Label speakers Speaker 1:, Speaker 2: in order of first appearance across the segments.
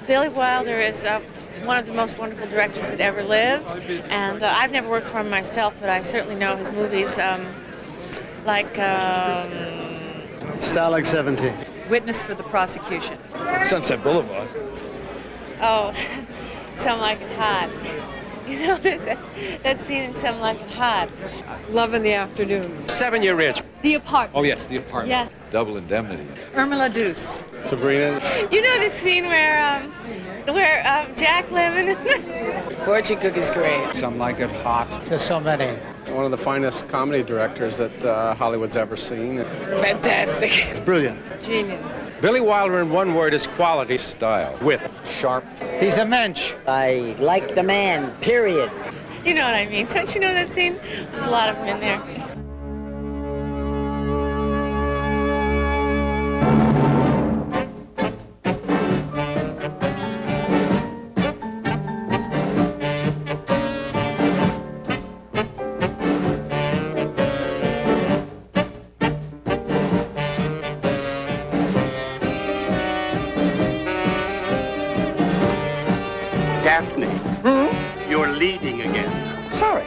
Speaker 1: Billy Wilder is one of the most wonderful directors that ever lived, and I've never worked for him myself, but I certainly know his movies, like
Speaker 2: Stalag 17.
Speaker 3: Witness for the Prosecution.
Speaker 4: Sunset Boulevard.
Speaker 1: oh, Some Like It Hot. You know, there's that scene in Some Like It Hot.
Speaker 3: Love in the Afternoon.
Speaker 2: 7-Year Itch.
Speaker 3: The Apartment.
Speaker 4: Oh, yes, The Apartment.
Speaker 1: Yeah.
Speaker 4: Double Indemnity.
Speaker 3: Irma La Douce.
Speaker 2: Sabrina.
Speaker 1: You know the scene where Jack Lemmon.
Speaker 5: Fortune Cookie's great.
Speaker 2: Some Like It Hot.
Speaker 6: There's so many.
Speaker 2: One of the finest comedy directors that Hollywood's ever seen.
Speaker 5: Fantastic.
Speaker 2: It's brilliant.
Speaker 3: Genius.
Speaker 2: Billy Wilder, in one word, is quality.
Speaker 4: Style.
Speaker 2: Wit.
Speaker 4: Sharp.
Speaker 6: He's a mensch.
Speaker 5: I like the man, period.
Speaker 1: You know what I mean. Don't you know that scene? There's a lot of them in there.
Speaker 7: Daphne, you're leading again.
Speaker 5: Sorry.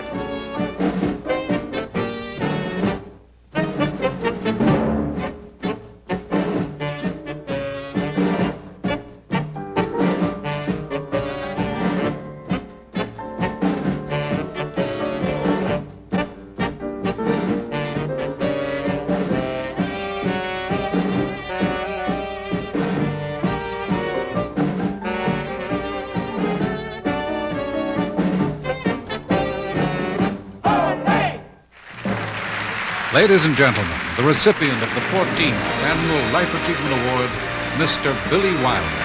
Speaker 8: Ladies and gentlemen, the recipient of the 14th Annual Life Achievement Award, Mr. Billy Wilder.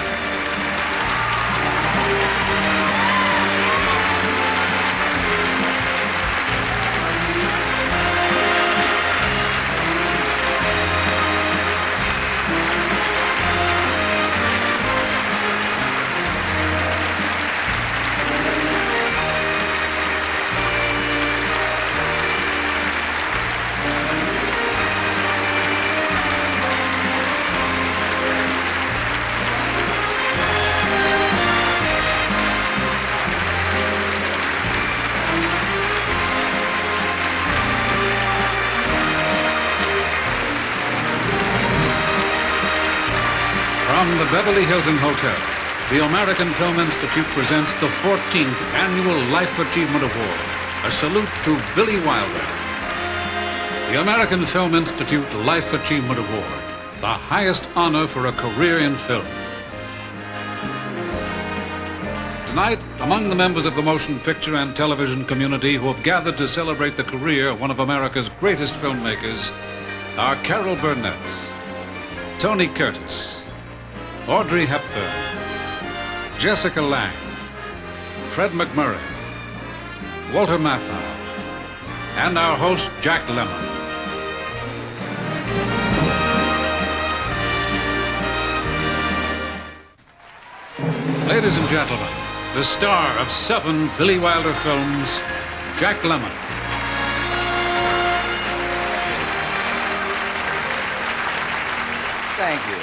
Speaker 8: From the Beverly Hilton Hotel, the American Film Institute presents the 14th Annual Life Achievement Award, a salute to Billy Wilder. The American Film Institute Life Achievement Award, the highest honor for a career in film. Tonight, among the members of the motion picture and television community who have gathered to celebrate the career of one of America's greatest filmmakers are Carol Burnett, Tony Curtis, Audrey Hepburn, Jessica Lange, Fred MacMurray, Walter Matthau, and our host, Jack Lemmon. Ladies and gentlemen, the star of 7 Billy Wilder films, Jack Lemmon.
Speaker 9: Thank you.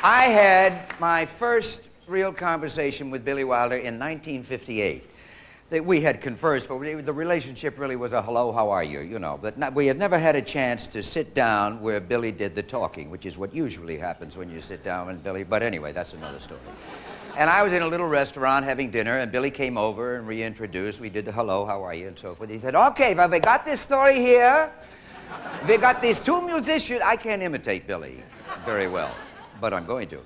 Speaker 9: I had my first real conversation with Billy Wilder in 1958. We had conversed, but the relationship really was a hello, how are you, you know. But we had never had a chance to sit down where Billy did the talking, which is what usually happens when you sit down with Billy. But anyway, that's another story. And I was in a little restaurant having dinner, and Billy came over and reintroduced. We did the hello, how are you, and so forth. He said, okay, well, we got this story here. We got these 2 musicians. I can't imitate Billy very well, but I'm going to.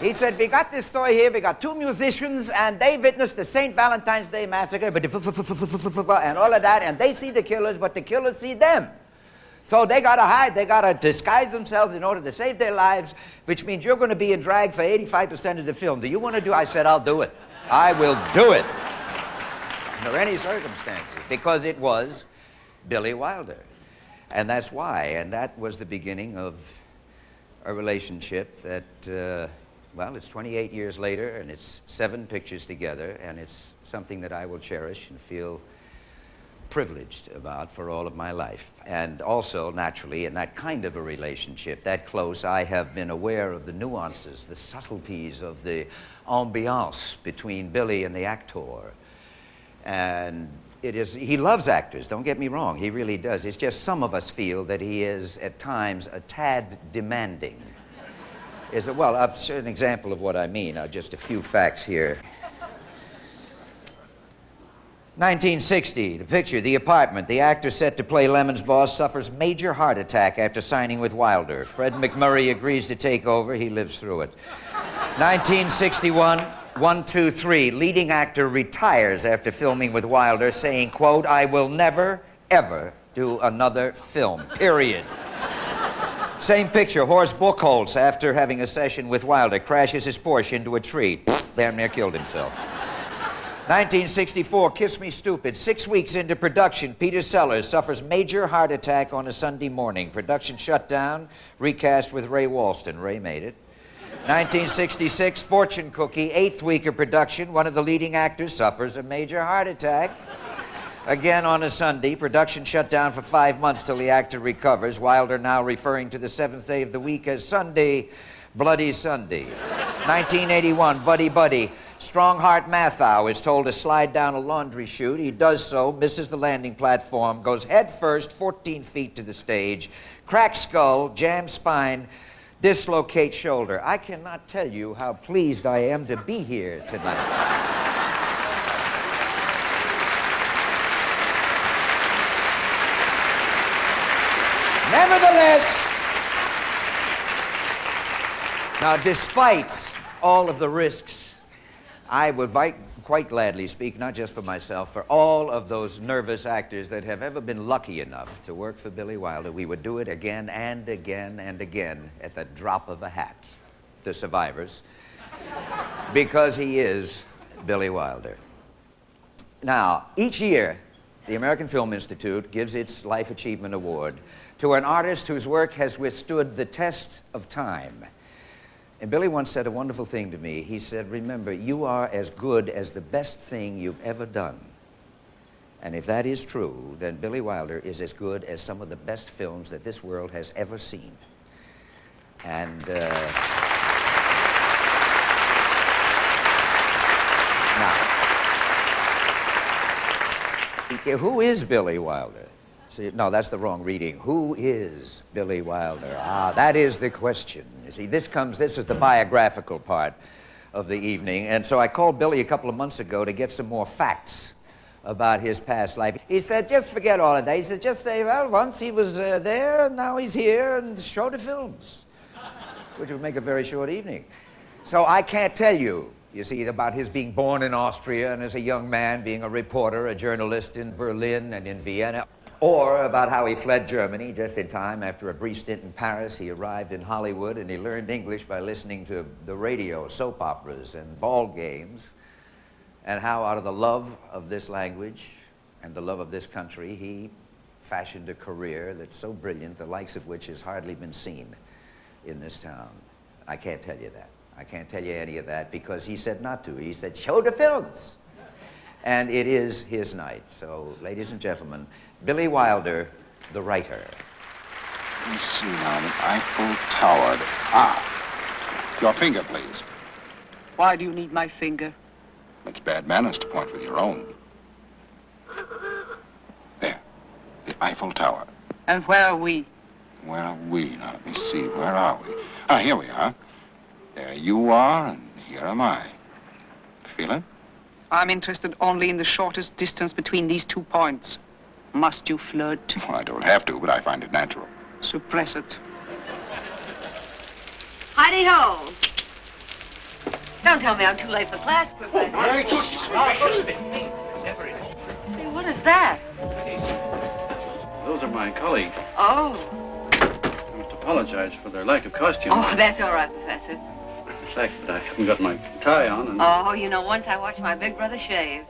Speaker 9: He said, we got this story here, we got 2 musicians, and they witnessed the St. Valentine's Day Massacre, and all of that, and they see the killers, but the killers see them. So they gotta hide, they gotta disguise themselves in order to save their lives, which means you're gonna be in drag for 85% of the film. Do you wanna do? I said, I'll do it. I will do it. Under any circumstances, because it was Billy Wilder. And that's why, and that was the beginning of a relationship that, well, it's 28 years later, and it's 7 pictures together, and it's something that I will cherish and feel privileged about for all of my life. And also, naturally, in that kind of a relationship, that close, I have been aware of the nuances, the subtleties of the ambiance between Billy and the actor. And he loves actors, don't get me wrong, he really does. It's just some of us feel that he is, at times, a tad demanding. Well, I'll show an example of what I mean. Just a few facts here. 1960, the picture, the apartment. The actor set to play Lemon's boss suffers major heart attack after signing with Wilder. Fred McMurray agrees to take over. He lives through it. 1961, 1, 2, 3. Leading actor retires after filming with Wilder, saying, quote, "I will never, ever do another film, period." Same picture, Horace Buchholz, after having a session with Wilder, crashes his Porsche into a tree. Damn near killed himself. 1964, Kiss Me Stupid. 6 weeks into production, Peter Sellers suffers major heart attack on a Sunday morning. Production shut down, recast with Ray Walston. Ray made it. 1966, Fortune Cookie. 8th week of production, one of the leading actors suffers a major heart attack. Again on a Sunday, production shut down for 5 months till the actor recovers. Wilder now referring to the 7th day of the week as Sunday, Bloody Sunday. 1981, Buddy Buddy. Strongheart Mathau is told to slide down a laundry chute. He does so, misses the landing platform, goes head first 14 feet to the stage, cracks skull, jams spine, dislocates shoulder. I cannot tell you how pleased I am to be here tonight. Nevertheless, now despite all of the risks, I would quite gladly speak, not just for myself, for all of those nervous actors that have ever been lucky enough to work for Billy Wilder. We would do it again and again and again at the drop of a hat, the survivors, because he is Billy Wilder. Now, each year, the American Film Institute gives its Life Achievement Award to an artist whose work has withstood the test of time. And Billy once said a wonderful thing to me. He said, remember, you are as good as the best thing you've ever done. And if that is true, then Billy Wilder is as good as some of the best films that this world has ever seen. And now, who is Billy Wilder? See, no, that's the wrong reading. Who is Billy Wilder? Ah, that is the question. You see, this is the biographical part of the evening. And so I called Billy a couple of months ago to get some more facts about his past life. He said, just forget all of that. He said, just say, well, once he was there, and now he's here, and show the films, which would make a very short evening. So I can't tell you, you see, about his being born in Austria and as a young man being a reporter, a journalist in Berlin and in Vienna. Or about how he fled Germany just in time after a brief stint in Paris. He arrived in Hollywood and he learned English by listening to the radio, soap operas, and ball games. And how out of the love of this language and the love of this country, he fashioned a career that's so brilliant, the likes of which has hardly been seen in this town. I can't tell you that. I can't tell you any of that because he said not to. He said, show the films. And it is his night. So, ladies and gentlemen, Billy Wilder, the writer.
Speaker 6: Let me see now, the Eiffel Tower. Ah, your finger, please.
Speaker 10: Why do you need my finger?
Speaker 6: It's bad manners to point with your own. There, the Eiffel Tower.
Speaker 10: And where are we?
Speaker 6: Where are we? Now, let me see, where are we? Ah, here we are. There you are, and here am I. Feel it?
Speaker 10: I'm interested only in the shortest distance between these 2 points. Must you flirt?
Speaker 6: Well, I don't have to, but I find it natural.
Speaker 10: Suppress it.
Speaker 11: Heidi-ho! Don't tell me I'm too late for class, Professor. Say, what is that?
Speaker 12: Those are my colleagues.
Speaker 11: Oh.
Speaker 12: I must apologize for their lack of costume.
Speaker 11: Oh, that's all right, Professor.
Speaker 12: The fact that I haven't got my tie on and...
Speaker 11: Oh, you know, once I watched my big brother shave.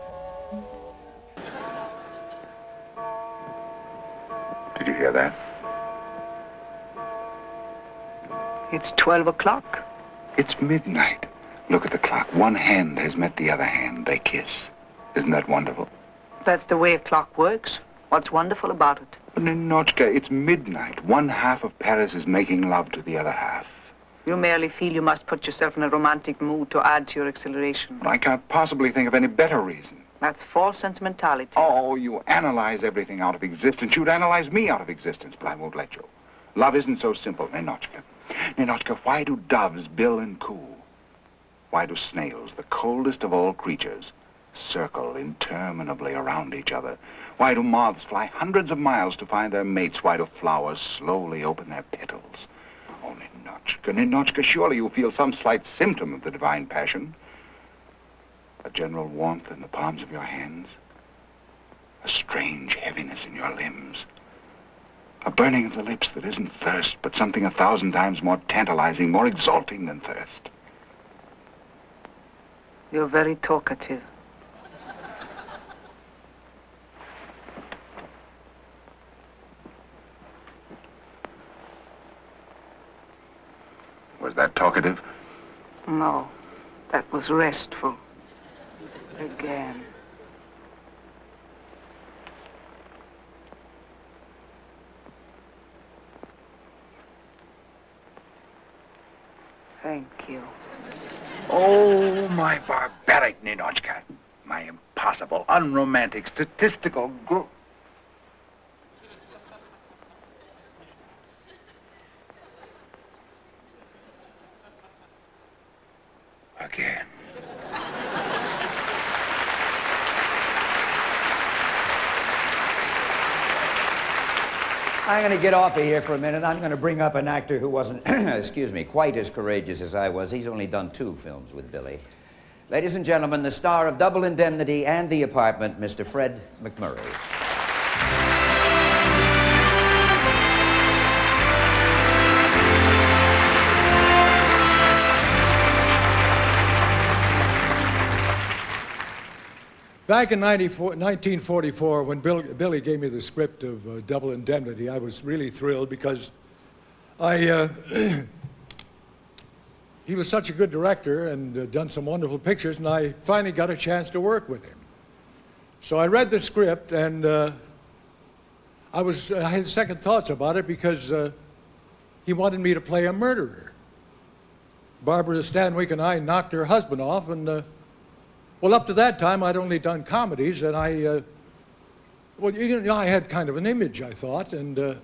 Speaker 6: Did you hear that?
Speaker 10: It's 12 o'clock.
Speaker 6: It's midnight. Look at the clock. One hand has met the other hand. They kiss. Isn't that wonderful?
Speaker 10: That's the way a clock works. What's wonderful about it?
Speaker 6: Ninotchka, it's midnight. One half of Paris is making love to the other half.
Speaker 10: You merely feel you must put yourself in a romantic mood to add to your exhilaration.
Speaker 6: I can't possibly think of any better reason.
Speaker 10: That's false sentimentality.
Speaker 6: Oh, you analyze everything out of existence. You'd analyze me out of existence, but I won't let you. Love isn't so simple, Ninotchka. Ninotchka, why do doves bill and coo? Why do snails, the coldest of all creatures, circle interminably around each other? Why do moths fly hundreds of miles to find their mates? Why do flowers slowly open their petals? Oh, Ninotchka, Ninotchka, surely you feel some slight symptom of the divine passion. A general warmth in the palms of your hands. A strange heaviness in your limbs. A burning of the lips that isn't thirst, but something 1,000 times more tantalizing, more exalting than thirst.
Speaker 10: You're very talkative.
Speaker 6: Was that talkative?
Speaker 10: No, that was restful. Again. Thank you.
Speaker 6: Oh, my barbaric Ninotchka. My impossible, unromantic, statistical Again.
Speaker 9: I'm going to get off of here for a minute. I'm going to bring up an actor who wasn't, excuse me, quite as courageous as I was. He's only done 2 films with Billy. Ladies and gentlemen, the star of Double Indemnity and The Apartment, Mr. Fred MacMurray.
Speaker 13: Back in 1944, when Billy gave me the script of Double Indemnity, I was really thrilled because he was such a good director and done some wonderful pictures, and I finally got a chance to work with him. So I read the script, and I had second thoughts about it because he wanted me to play a murderer. Barbara Stanwyck and I knocked her husband off, and well, up to that time, I'd only done comedies, and I had kind of an image, I thought, and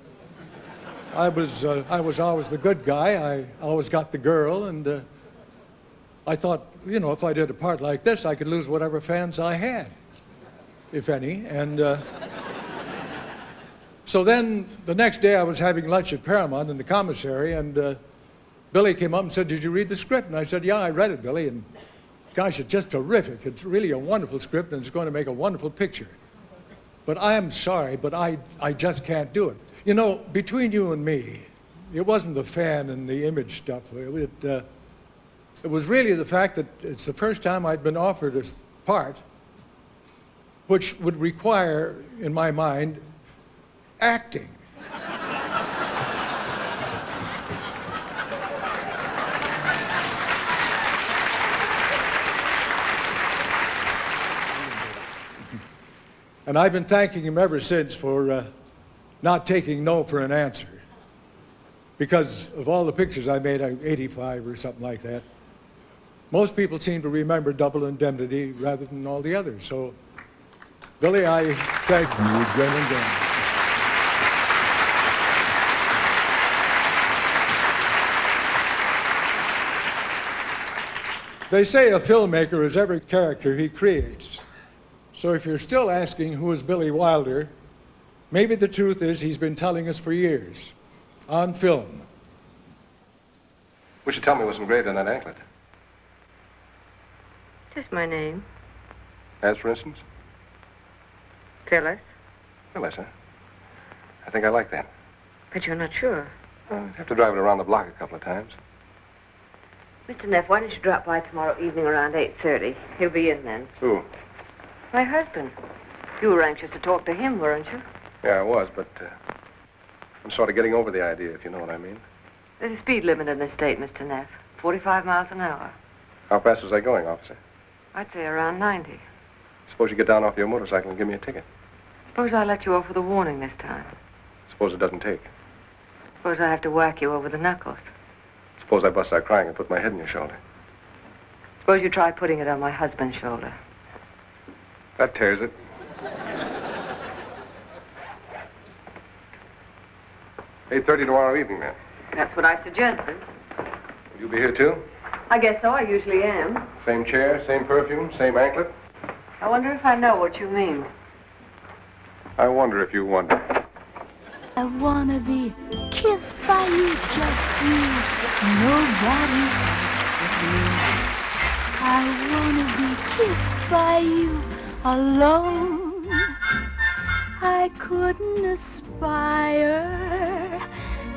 Speaker 13: I was always the good guy. I always got the girl, and I thought, you know, if I did a part like this, I could lose whatever fans I had, if any. And so then the next day, I was having lunch at Paramount in the commissary, and Billy came up and said, "Did you read the script?" And I said, "Yeah, I read it, Billy, and gosh, it's just terrific. It's really a wonderful script, and it's going to make a wonderful picture. But I am sorry, but I just can't do it." You know, between you and me, it wasn't the fan and the image stuff. It was really the fact that it's the first time I'd been offered a part which would require, in my mind, acting. And I've been thanking him ever since for not taking no for an answer. Because of all the pictures I made, 85 or something like that, most people seem to remember Double Indemnity rather than all the others. So, Billy, I thank you again and again. They say a filmmaker is every character he creates. So if you're still asking who is Billy Wilder, maybe the truth is he's been telling us for years, on film.
Speaker 14: What you tell me was engraved on that anklet?
Speaker 11: Just my name.
Speaker 14: As for instance?
Speaker 11: Phyllis.
Speaker 14: Phyllis, huh? I think I like that.
Speaker 11: But you're not sure.
Speaker 14: I'd have to drive it around the block a couple of times.
Speaker 11: Mr. Neff, why don't you drop by tomorrow evening around 8:30? He'll be in then.
Speaker 14: Who?
Speaker 11: My husband. You were anxious to talk to him, weren't you?
Speaker 14: Yeah, I was, but I'm sort of getting over the idea, if you know what I mean.
Speaker 11: There's a speed limit in this state, Mr. Neff. 45 miles an hour.
Speaker 14: How fast was I going, officer?
Speaker 11: I'd say around 90.
Speaker 14: Suppose you get down off your motorcycle and give me a ticket.
Speaker 11: Suppose I let you off with a warning this time.
Speaker 14: Suppose it doesn't take.
Speaker 11: Suppose I have to whack you over the knuckles.
Speaker 14: Suppose I bust out crying and put my head on your shoulder.
Speaker 11: Suppose you try putting it on my husband's shoulder.
Speaker 14: That tears it. 8:30 tomorrow evening, then.
Speaker 11: That's what I suggested.
Speaker 14: Will you be here, too?
Speaker 11: I guess so. I usually am.
Speaker 14: Same chair, same perfume, same anklet?
Speaker 11: I wonder if I know what you mean.
Speaker 14: I wonder if you wonder.
Speaker 15: I wanna be kissed by you, just you, nobody but me. I wanna be kissed by you alone. I couldn't aspire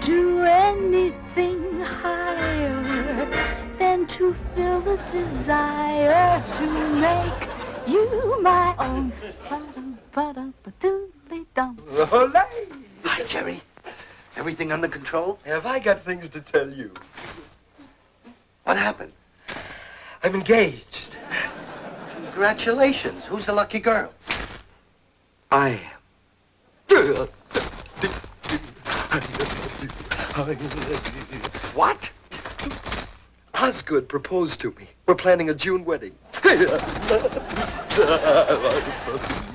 Speaker 15: to anything higher than to feel the desire to make you my own.
Speaker 16: Hi, Jerry. Everything under control? Have I got things to tell you? What happened? I'm engaged. Congratulations. Who's the lucky girl? I am. What? Osgood proposed to me. We're planning a June wedding.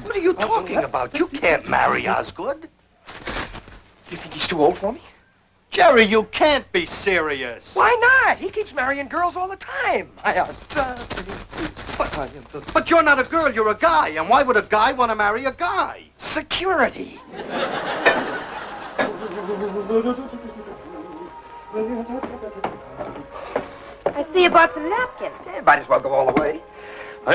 Speaker 16: What are you talking about? You can't marry Osgood. You think he's too old for me? Jerry, you can't be serious. Why not? He keeps marrying girls all the time. But you're not a girl, you're a guy. And why would a guy want to marry a guy? Security.
Speaker 17: I see you bought some napkins.
Speaker 16: Yeah, might as well go all the way. You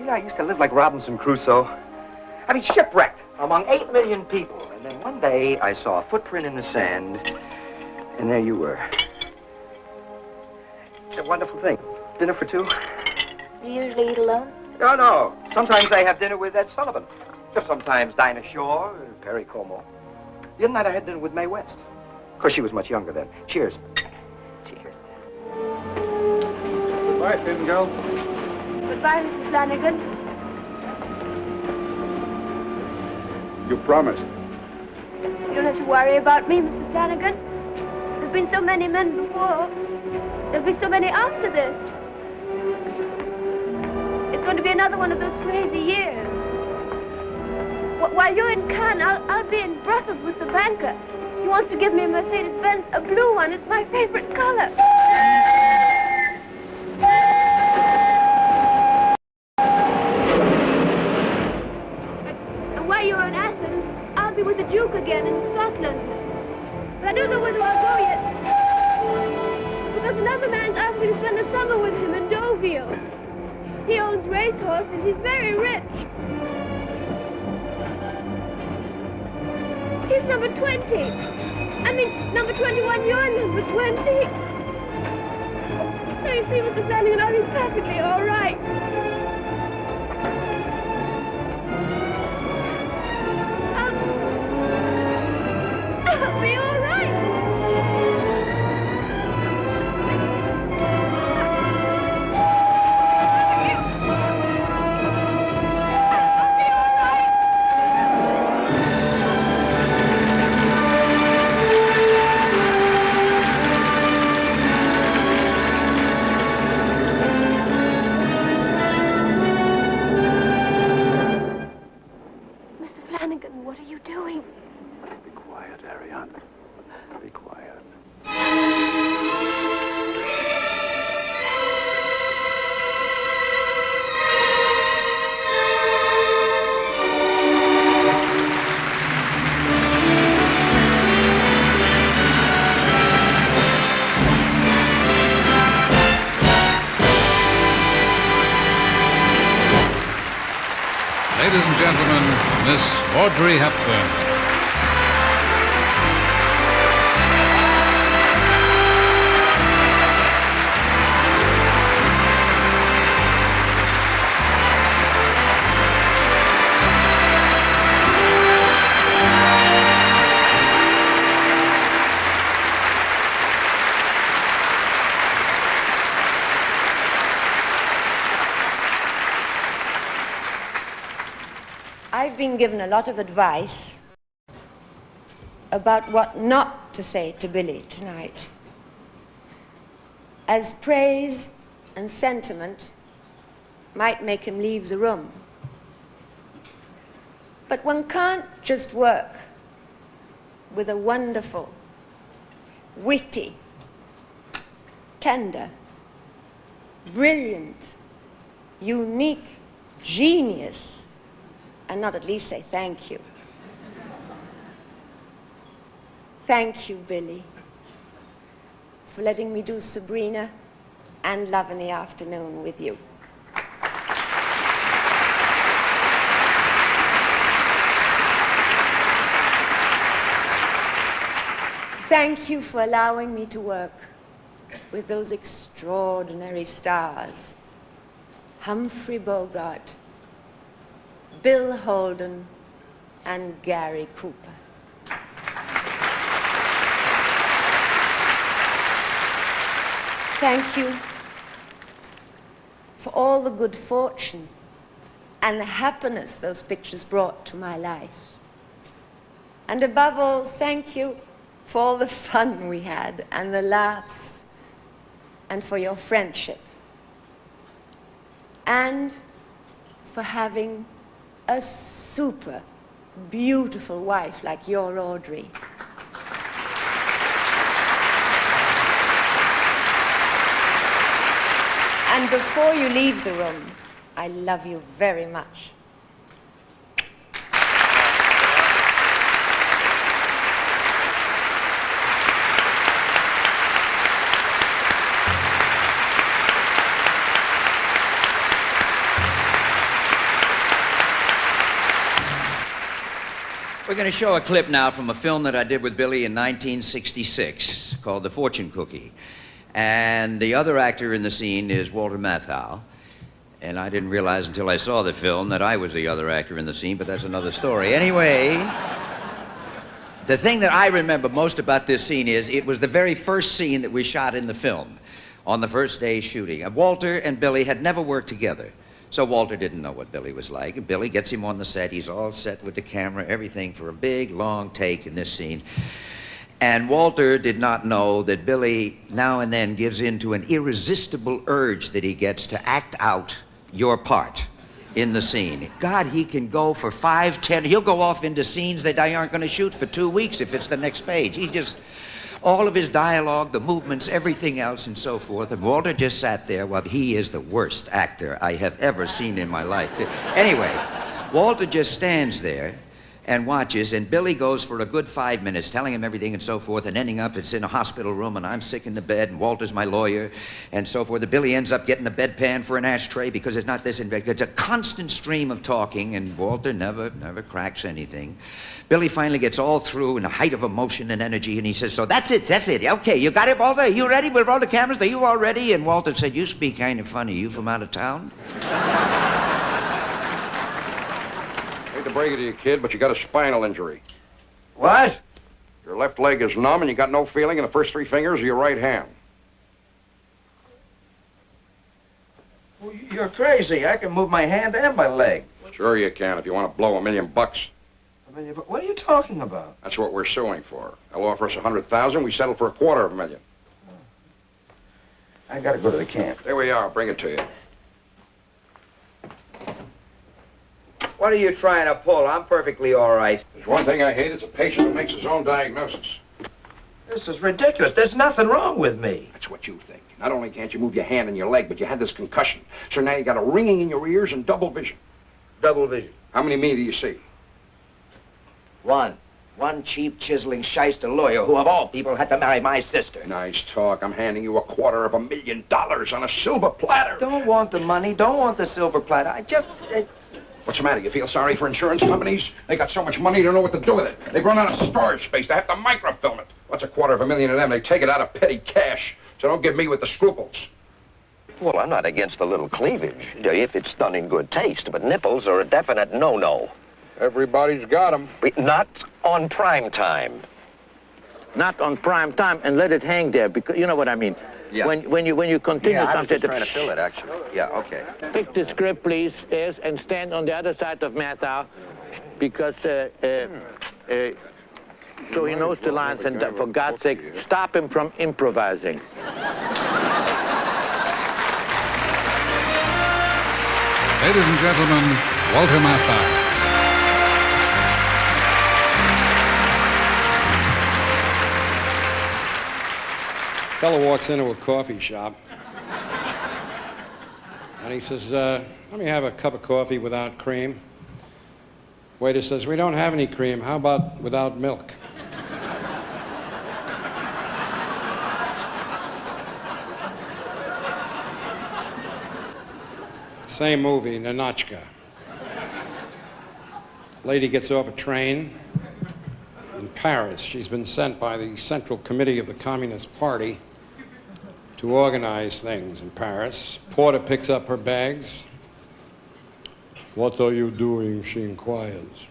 Speaker 16: know, I used to live like Robinson Crusoe. I mean, shipwrecked among 8 million people. And then one day, I saw a footprint in the sand, and there you were. It's a wonderful thing. Dinner for two?
Speaker 17: You usually eat alone?
Speaker 16: No. Sometimes I have dinner with Ed Sullivan. Sometimes Dinah Shore, Perry Como. The other night I had dinner with Mae West. Of course, she was much younger then. Cheers. Cheers.
Speaker 14: Goodbye, Fingal.
Speaker 17: Goodbye, Mrs. Flanagan.
Speaker 14: You promised.
Speaker 17: You don't have to worry about me, Mrs. Flanagan. There've been so many men before. There'll be so many after this. It's going to be another one of those crazy years. While you're in Cannes, I'll be in Brussels with the banker. He wants to give me a Mercedes-Benz, a blue one. It's my favorite color. And while you're in Athens, I'll be with the Duke again in Scotland. But I don't know whether I'll go yet. Because another man's asked me to spend the summer with him in Deauville. He owns racehorses. He's very rich. He's number 20. I mean, number 21, you're number 20. So you see, Mr. Flanagan, I'll be perfectly all right. I'll be all right. What are you doing?
Speaker 16: Be quiet, Ariane. Be quiet.
Speaker 8: Ladies and gentlemen, Miss Audrey Hepburn.
Speaker 18: I've been given a lot of advice about what not to say to Billy tonight, as praise and sentiment might make him leave the room. But one can't just work with a wonderful, witty, tender, brilliant, unique genius and not at least say thank you. Thank you, Billy, for letting me do Sabrina and Love in the Afternoon with you. Thank you for allowing me to work with those extraordinary stars, Humphrey Bogart, Bill Holden, and Gary Cooper. Thank you for all the good fortune and the happiness those pictures brought to my life. And above all, thank you for all the fun we had and the laughs, and for your friendship, and for having a super beautiful wife like your Audrey. And before you leave the room, I love you very much.
Speaker 9: We're going to show a clip now from a film that I did with Billy in 1966 called The Fortune Cookie. And the other actor in the scene is Walter Matthau. And I didn't realize until I saw the film that I was the other actor in the scene, but that's another story. Anyway, the thing that I remember most about this scene is it was the very first scene that we shot in the film on the first day shooting. And Walter and Billy had never worked together. So Walter didn't know what Billy was like. And Billy gets him on the set. He's all set with the camera, everything for a big, long take in this scene. And Walter did not know that Billy now and then gives in to an irresistible urge that he gets to act out your part in the scene. God, he can go for 5, 10, he'll go off into scenes that I aren't going to shoot for 2 weeks if it's the next page. He just, all of his dialogue, the movements, everything else and so forth. And Walter just sat there. Well, he is the worst actor I have ever seen in my life. Anyway, Walter just stands there and watches, and Billy goes for a good 5 minutes telling him everything and so forth, and ending up it's in a hospital room, and I'm sick in the bed, and Walter's my lawyer, and so forth. And Billy ends up getting a bedpan for an ashtray because it's not this and it's a constant stream of talking, and Walter never cracks anything. Billy finally gets all through in a height of emotion and energy, and he says, so that's it. Okay, you got it, Walter? You ready? We'll roll the cameras. Are you all ready? And Walter said, you speak kind of funny. You from out of town?
Speaker 14: Hate to break it to you, kid, but you got a spinal injury.
Speaker 16: What?
Speaker 14: Your left leg is numb and you got no feeling in the first 3 fingers of your right hand.
Speaker 16: Well, you're crazy. I can move my hand and my leg.
Speaker 14: Sure you can if you want to blow $1 million.
Speaker 16: What are you talking about?
Speaker 14: That's what we're suing for. They'll offer us $100,000. We settle for $250,000.
Speaker 16: I gotta go to the camp.
Speaker 14: There we are. I'll bring it to you.
Speaker 9: What are you trying to pull? I'm perfectly all right.
Speaker 14: There's one thing I hate. It's a patient who makes his own diagnosis.
Speaker 16: This is ridiculous. There's nothing wrong with me.
Speaker 14: That's what you think. Not only can't you move your hand and your leg, but you had this concussion. So now you got a ringing in your ears and double vision.
Speaker 16: Double vision.
Speaker 14: How many me do you see?
Speaker 16: One cheap, chiseling shyster lawyer who, of all people, had to marry my sister.
Speaker 14: Nice talk. I'm handing you $250,000 on a silver platter.
Speaker 16: Don't want the money. Don't want the silver platter.
Speaker 14: What's the matter? You feel sorry for insurance companies? They got so much money, they don't know what to do with it. They've run out of storage space. They have to microfilm it. What's $250,000 to them? They take it out of petty cash. So don't give me with the scruples.
Speaker 7: Well, I'm not against a little cleavage, if it's done in good taste, but nipples are a definite no-no.
Speaker 14: Everybody's got them.
Speaker 7: Not on prime time.
Speaker 19: Not on prime time, and let it hang there, because you know what I mean.
Speaker 7: Yeah.
Speaker 19: When you continue
Speaker 7: I was
Speaker 19: something,
Speaker 7: just trying to fill it, actually. Yeah, okay.
Speaker 19: Pick the script, please, and stand on the other side of Matthau. Because so he knows the lines, and for God's sake, stop him from improvising.
Speaker 8: Ladies and gentlemen, Walter Matthau.
Speaker 20: Fellow walks into a coffee shop and he says, let me have a cup of coffee without cream. Waiter says, we don't have any cream. How about without milk? Same movie, Ninotchka. Lady gets off a train in Paris. She's been sent by the Central Committee of the Communist Party to organize things in Paris. Porter picks up her bags. What are you doing? She inquires.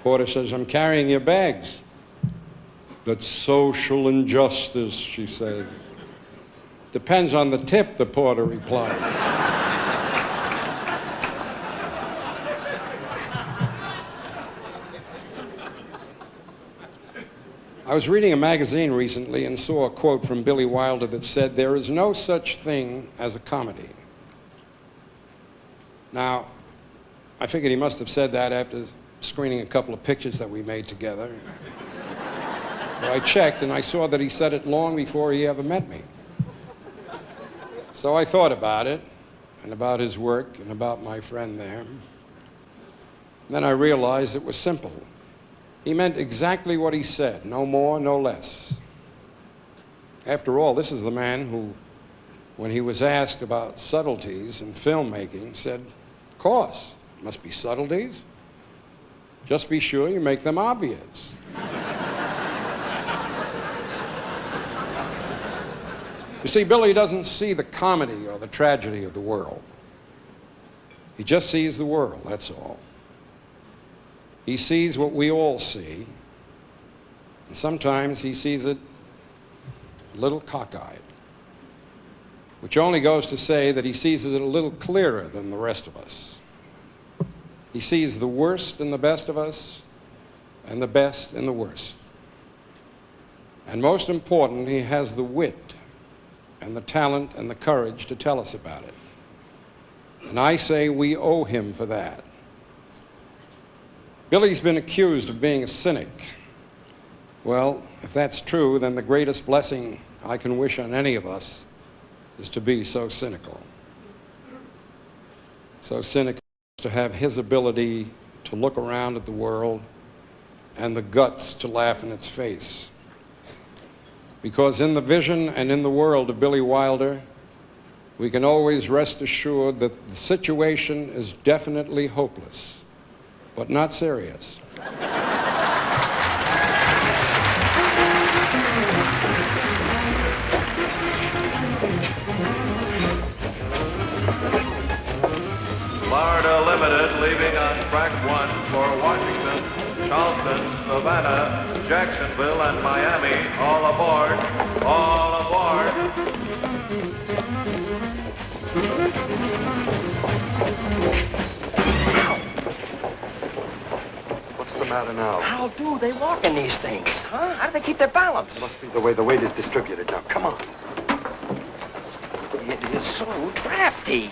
Speaker 20: Porter says, I'm carrying your bags. That's social injustice, she said. Depends on the tip, the porter replied. I was reading a magazine recently and saw a quote from Billy Wilder that said, there is no such thing as a comedy. Now, I figured he must have said that after screening a couple of pictures that we made together. But I checked and I saw that he said it long before he ever met me. So I thought about it, and about his work, and about my friend there. And then I realized it was simple. He meant exactly what he said, no more, no less. After all, this is the man who, when he was asked about subtleties in filmmaking, said, of course, must be subtleties. Just be sure you make them obvious. You see, Billy doesn't see the comedy or the tragedy of the world. He just sees the world, that's all. He sees what we all see, and sometimes he sees it a little cockeyed, which only goes to say that he sees it a little clearer than the rest of us. He sees the worst in the best of us, and the best in the worst. And most important, he has the wit and the talent and the courage to tell us about it. And I say we owe him for that. Billy's been accused of being a cynic. Well, if that's true, then the greatest blessing I can wish on any of us is to be so cynical. So cynical to have his ability to look around at the world and the guts to laugh in its face. Because in the vision and in the world of Billy Wilder, we can always rest assured that the situation is definitely hopeless, but not serious.
Speaker 21: Florida Limited leaving on track 1 for Washington, Charleston, Savannah, Jacksonville, and Miami. All aboard, all aboard.
Speaker 16: What's the matter now?
Speaker 22: How do they walk in these things, huh? How do they keep their balance?
Speaker 16: Must be the way the weight is distributed. Now, come on.
Speaker 22: It is so drafty.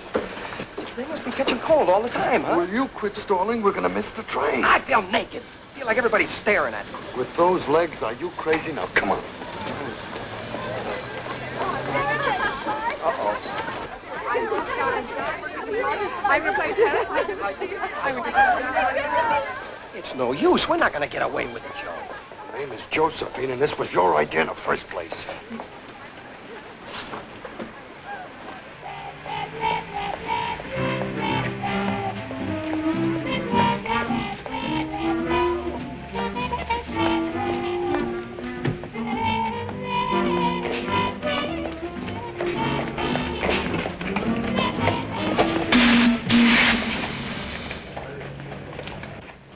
Speaker 22: They must be catching cold all the time, huh?
Speaker 16: Will you quit stalling? We're gonna miss the train.
Speaker 22: I feel naked. I feel like everybody's staring at me.
Speaker 16: With those legs, are you crazy? Now, come on. Uh-oh.
Speaker 22: It's no use. We're not gonna get away with it, Joe.
Speaker 16: My name is Josephine, and this was your idea in the first place.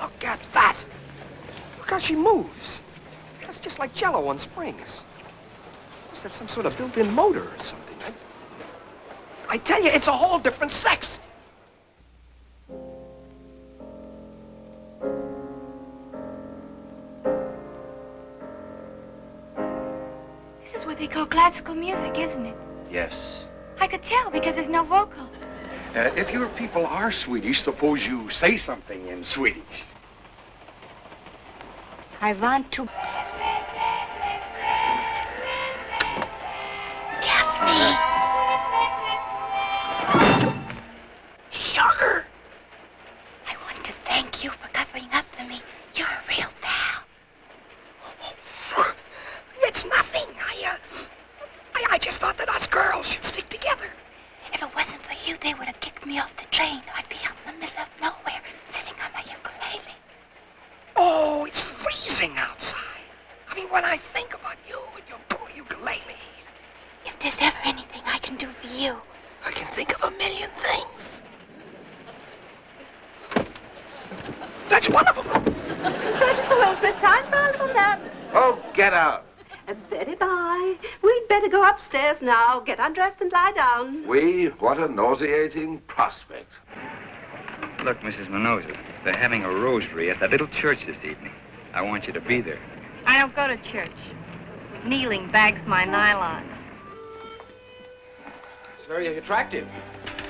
Speaker 22: Look at that. Look how she moves. That's just like Jell-O on springs. Must have some sort of built-in motor or something. I tell you, it's a whole different sex.
Speaker 2: classical music, isn't it?
Speaker 16: Yes.
Speaker 2: I could tell because there's no vocal.
Speaker 16: If your people are Swedish, suppose you say something in Swedish.
Speaker 2: I want to... Daphne!
Speaker 16: Sugar!
Speaker 2: I want to thank you for covering up for me. You're a real pal.
Speaker 16: It's nothing. I just thought that us girls should stick together.
Speaker 2: If it wasn't for you, they would have kicked me off the train. I'd be out in the middle of nowhere, sitting on my ukulele.
Speaker 16: Oh, it's freezing outside. I mean, when I think about you and your poor ukulele.
Speaker 2: If there's ever anything I can do for you,
Speaker 16: I can think of a million things. That's one of them.
Speaker 17: That's the way for time for a little nap.
Speaker 16: Oh, get out.
Speaker 17: Betty, bye. We'd better go upstairs now. Get undressed and lie down.
Speaker 14: What a nauseating prospect.
Speaker 3: Look, Mrs. Mendoza, they're having a rosary at that little church this evening. I want you to be there.
Speaker 23: I don't go to church. Kneeling bags my nylons.
Speaker 9: It's very attractive.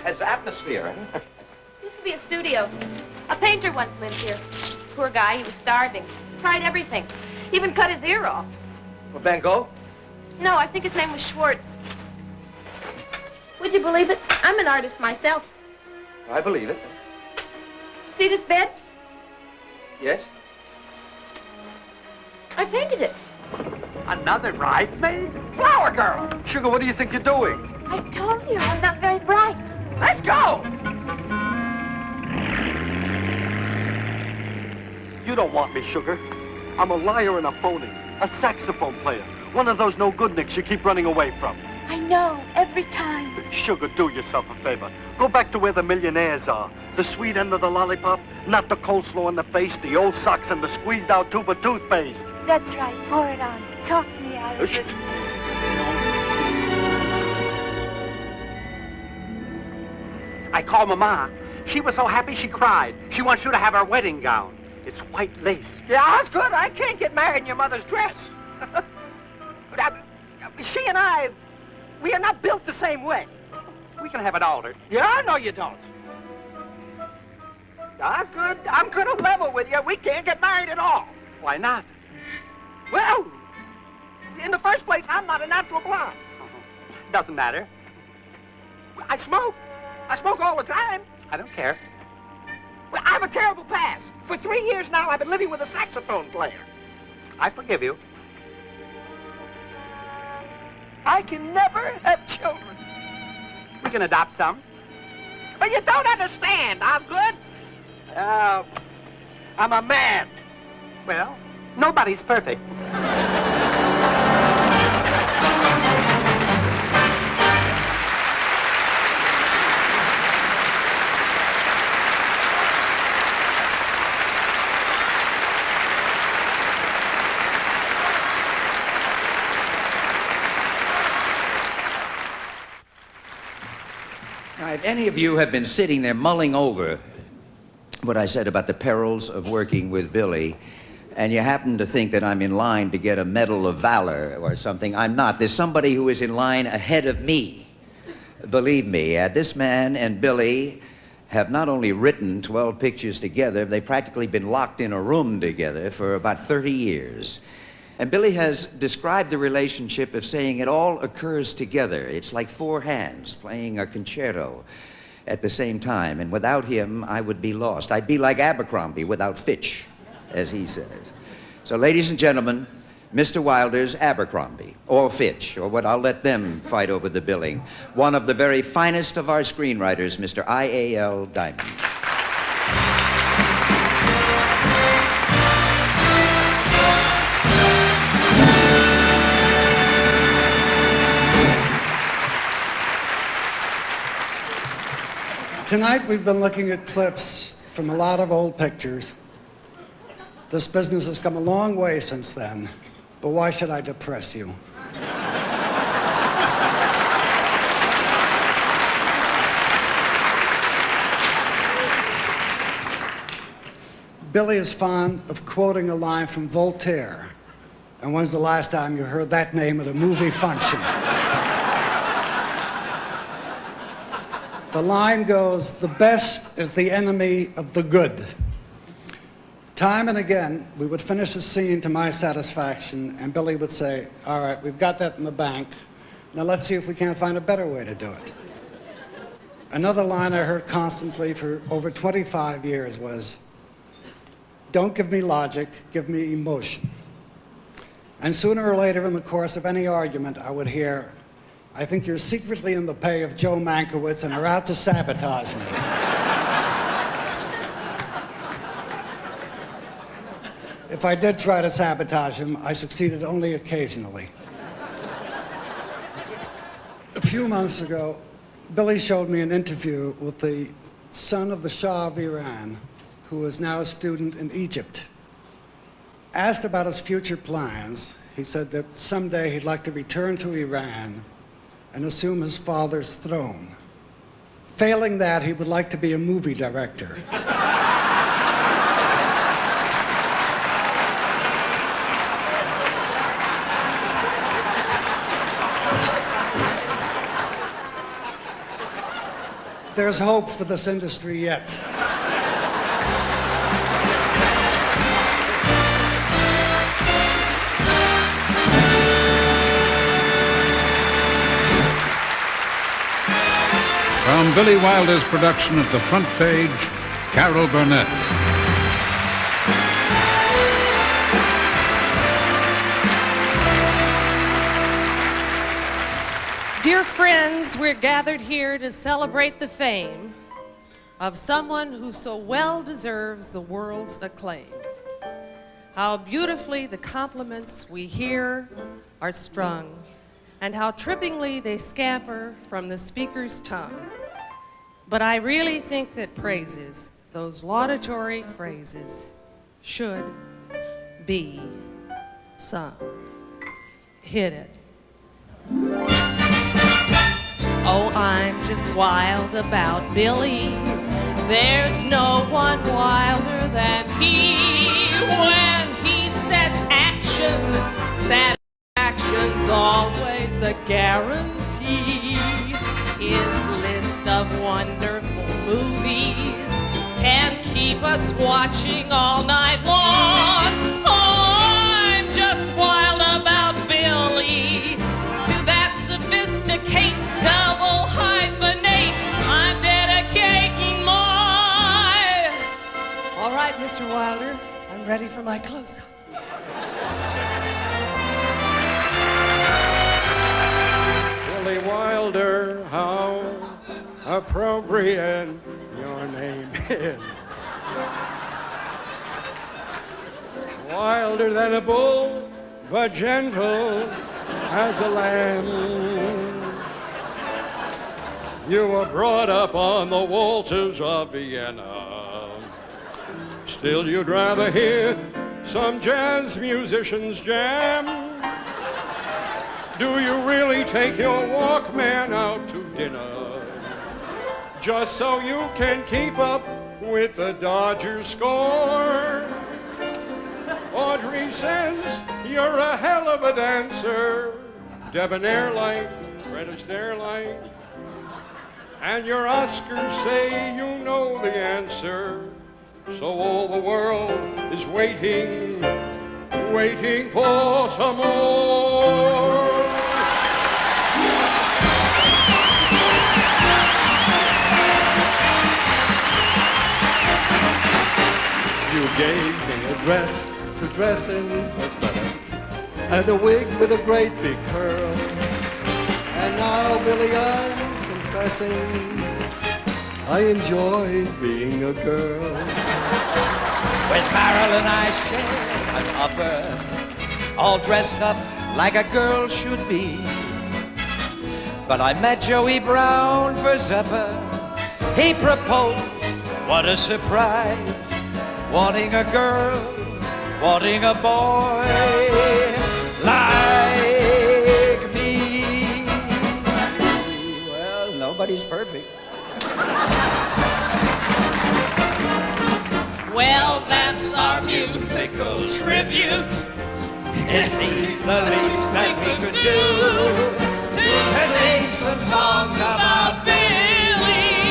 Speaker 9: Has atmosphere.
Speaker 1: Used to be a studio. A painter once lived here. Poor guy, he was starving. Tried everything. Even cut his ear off.
Speaker 9: Well, Van Gogh?
Speaker 1: No, I think his name was Schwartz. Would you believe it? I'm an artist myself.
Speaker 9: I believe it.
Speaker 1: See this bed?
Speaker 9: Yes?
Speaker 1: I painted it.
Speaker 16: Another bridesmaid? Flower girl! Sugar, what do you think you're doing?
Speaker 1: I told you, I'm not very bright.
Speaker 16: Let's go! You don't want me, Sugar. I'm a liar and a phony. A saxophone player. One of those no-good-nicks you keep running away from.
Speaker 2: I know, every time.
Speaker 16: Sugar, do yourself a favor. Go back to where the millionaires are. The sweet end of the lollipop, not the coleslaw in the face, the old socks, and the squeezed-out tube of toothpaste.
Speaker 2: That's right, pour it on. Talk me out of it.
Speaker 16: I called Mama. She was so happy she cried. She wants you to have her wedding gown. It's white lace. Yeah, that's good. I can't get married in your mother's dress. She and I, we are not built the same way. We can have it altered. Yeah, no, you don't. That's good. I'm gonna level with you. We can't get married at all. Why not? Well, in the first place, I'm not a natural blonde. Doesn't matter. I smoke. I smoke all the time. I don't care. Well, I have a terrible past. For 3 years now, I've been living with a saxophone player. I forgive you. I can never have children. We can adopt some. But you don't understand, Osgood. I'm a man. Well, nobody's perfect.
Speaker 9: Now, if any of you have been sitting there mulling over what I said about the perils of working with Billy, and you happen to think that I'm in line to get a Medal of Valor or something, I'm not. There's somebody who is in line ahead of me. Believe me, this man and Billy have not only written 12 pictures together, they've practically been locked in a room together for about 30 years. And Billy has described the relationship of saying it all occurs together. It's like four hands playing a concerto at the same time. And without him, I would be lost. I'd be like Abercrombie without Fitch, as he says. So, ladies and gentlemen, Mr. Wilder's Abercrombie, or Fitch, or what, I'll let them fight over the billing. One of the very finest of our screenwriters, Mr. I.A.L. Diamond.
Speaker 24: Tonight we've been looking at clips from a lot of old pictures. This business has come a long way since then, but why should I depress you? Billy is fond of quoting a line from Voltaire. And when's the last time you heard that name at a movie function? The line goes, the best is the enemy of the good. Time and again, we would finish a scene to my satisfaction, and Billy would say, all right, we've got that in the bank. Now let's see if we can't find a better way to do it. Another line I heard constantly for over 25 years was, don't give me logic, give me emotion. And sooner or later in the course of any argument, I would hear, I think you're secretly in the pay of Joe Mankiewicz and are out to sabotage me. If I did try to sabotage him, I succeeded only occasionally. A few months ago, Billy showed me an interview with the son of the Shah of Iran, who is now a student in Egypt. Asked about his future plans, he said that someday he'd like to return to Iran and assume his father's throne. Failing that, he would like to be a movie director. There's hope for this industry yet.
Speaker 8: From Billy Wilder's production of The Front Page, Carol Burnett.
Speaker 4: Dear friends, we're gathered here to celebrate the fame of someone who so well deserves the world's acclaim. How beautifully the compliments we hear are strung, and how trippingly they scamper from the speaker's tongue. But I really think that praises, those laudatory phrases, should be sung. Hit it. Oh, I'm just wild about Billy. There's no one wilder than he. When he says action, satisfaction's always a guarantee. His list of wonderful movies can keep us watching all night long. Oh, I'm just wild about Billy. To that sophisticate, double hyphenate, I'm dedicating my... All right, Mr. Wilder, I'm ready for my close-up.
Speaker 20: Billy Wilder, how appropriate your name is. Wilder than a bull, but gentle as a lamb. You were brought up on the waltzes of Vienna. Still, you'd rather hear some jazz musicians jam. Do you really take your Walkman out to dinner just so you can keep up with the Dodgers score? Audrey says you're a hell of a dancer, debonair like Fred Astaire like, and your Oscars say you know the answer, so all the world is waiting for some more.
Speaker 5: You gave me a dress to dress in, that's better, and a wig with a great big curl. And now, Billy, I'm confessing, I enjoy being a girl.
Speaker 10: With Marilyn I shared an upper, all dressed up like a girl should be. But I met Joey Brown for supper. He proposed, what a surprise. Wanting a girl, wanting a boy like me. Well, nobody's perfect.
Speaker 4: Well, that's our musical tribute.
Speaker 10: It's the least that we could do
Speaker 4: to sing some songs about Billy.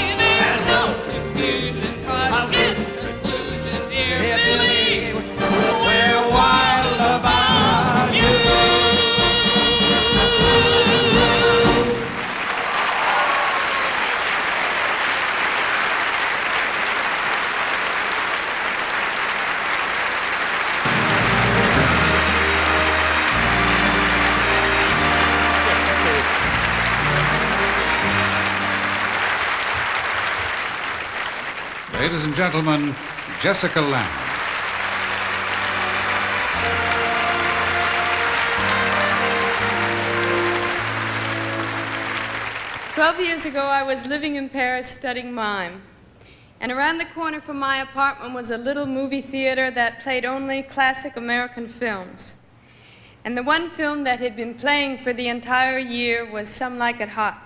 Speaker 8: Ladies and gentlemen, Jessica Lange.
Speaker 6: 12 years ago, I was living in Paris studying mime. And around the corner from my apartment was a little movie theater that played only classic American films. And the one film that had been playing for the entire year was Some Like It Hot.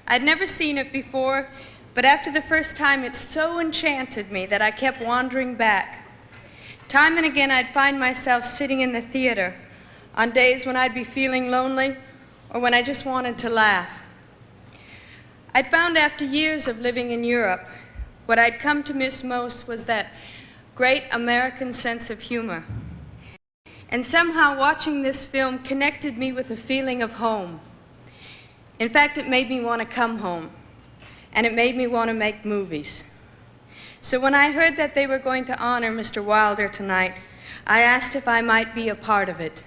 Speaker 6: I'd never seen it before, but after the first time, it so enchanted me that I kept wandering back. Time and again, I'd find myself sitting in the theater on days when I'd be feeling lonely or when I just wanted to laugh. I'd found after years of living in Europe, what I'd come to miss most was that great American sense of humor. And somehow watching this film connected me with a feeling of home. In fact, it made me want to come home, and it made me want to make movies. So when I heard that they were going to honor Mr. Wilder tonight, I asked if I might be a part of it.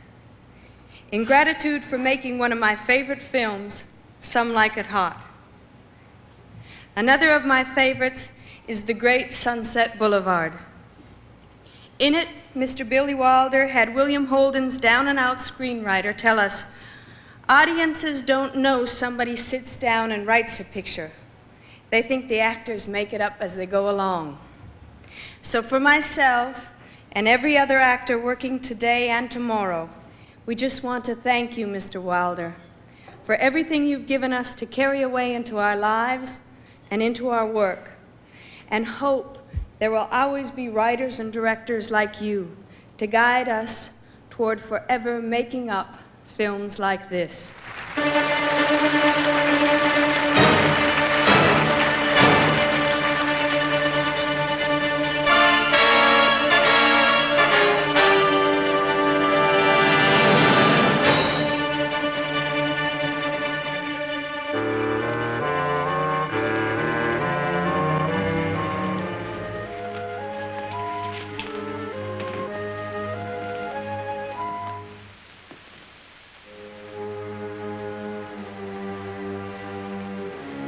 Speaker 6: In gratitude for making one of my favorite films, Some Like It Hot. Another of my favorites is The Great Sunset Boulevard. In it, Mr. Billy Wilder had William Holden's down-and-out screenwriter tell us, audiences don't know somebody sits down and writes a picture. They think the actors make it up as they go along. So for myself and every other actor working today and tomorrow, we just want to thank you, Mr. Wilder, for everything you've given us to carry away into our lives and into our work, and hope there will always be writers and directors like you to guide us toward forever making up films like this.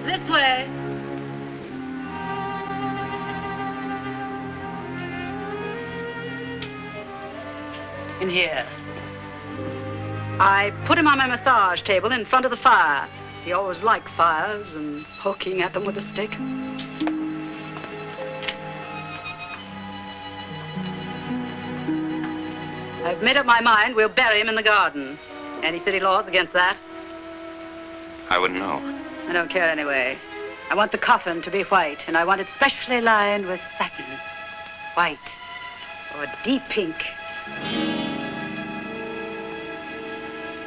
Speaker 23: This way. In here. I put him on my massage table in front of the fire. He always liked fires and poking at them with a stick. I've made up my mind we'll bury him in the garden. Any city laws against that?
Speaker 3: I wouldn't know.
Speaker 23: I don't care anyway. I want the coffin to be white, and I want it specially lined with satin. White or deep pink.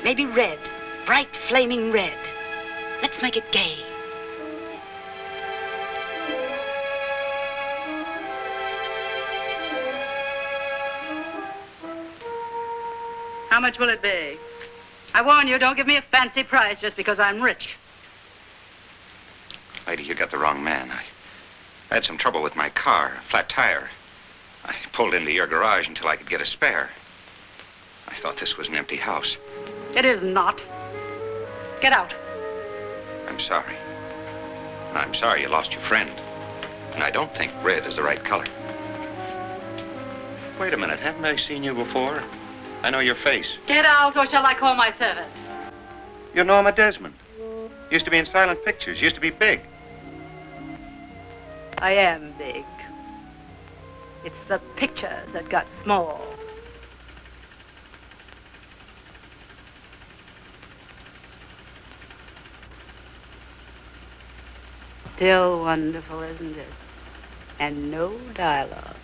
Speaker 23: Maybe red, bright flaming red. Let's make it gay. How much will it be? I warn you, don't give me a fancy price just because I'm rich.
Speaker 3: Lady, you got the wrong man. I had some trouble with my car, a flat tire. I pulled into your garage until I could get a spare. I thought this was an empty house.
Speaker 23: It is not. Get out.
Speaker 3: I'm sorry. I'm sorry you lost your friend. And I don't think red is the right color. Wait a minute, haven't I seen you before? I know your face.
Speaker 23: Get out, or shall I call my servant?
Speaker 3: You're Norma Desmond. Used to be in silent pictures, used to be big.
Speaker 23: I am big. It's the pictures that got small. Still wonderful, isn't it? And no dialogue.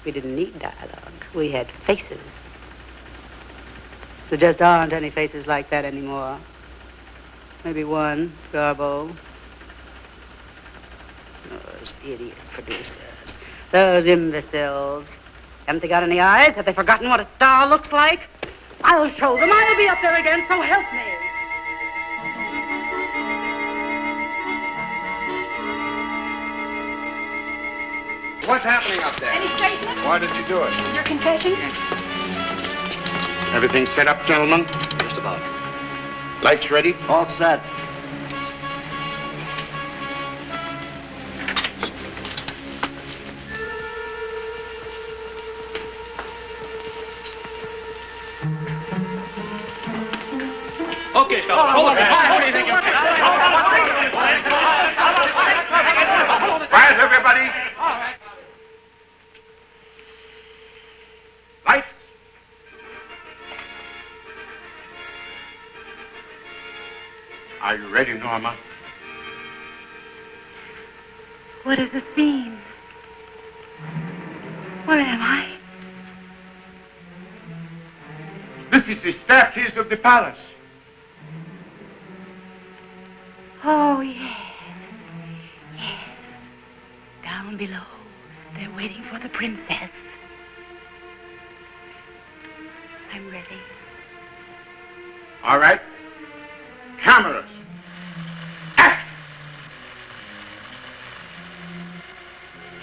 Speaker 23: We didn't need dialogue. We had faces. There just aren't any faces like that anymore. Maybe one, Garbo. Those idiot producers. Those imbeciles. Haven't they got any eyes? Have they forgotten what a star looks like? I'll show them. I'll be up there again, so help me.
Speaker 14: What's happening up there?
Speaker 2: Any statement?
Speaker 14: Why did you do it?
Speaker 2: Is there a confession?
Speaker 11: Everything set up, gentlemen?
Speaker 16: Just about.
Speaker 11: Lights ready?
Speaker 16: All set.
Speaker 11: Quiet, everybody. Lights. Are you ready, Norma?
Speaker 2: What is the scene? Where am I?
Speaker 11: This is the staircase of the palace.
Speaker 2: Oh, yes. Yes. Down below, they're waiting for the princess. I'm ready.
Speaker 11: All right. Cameras.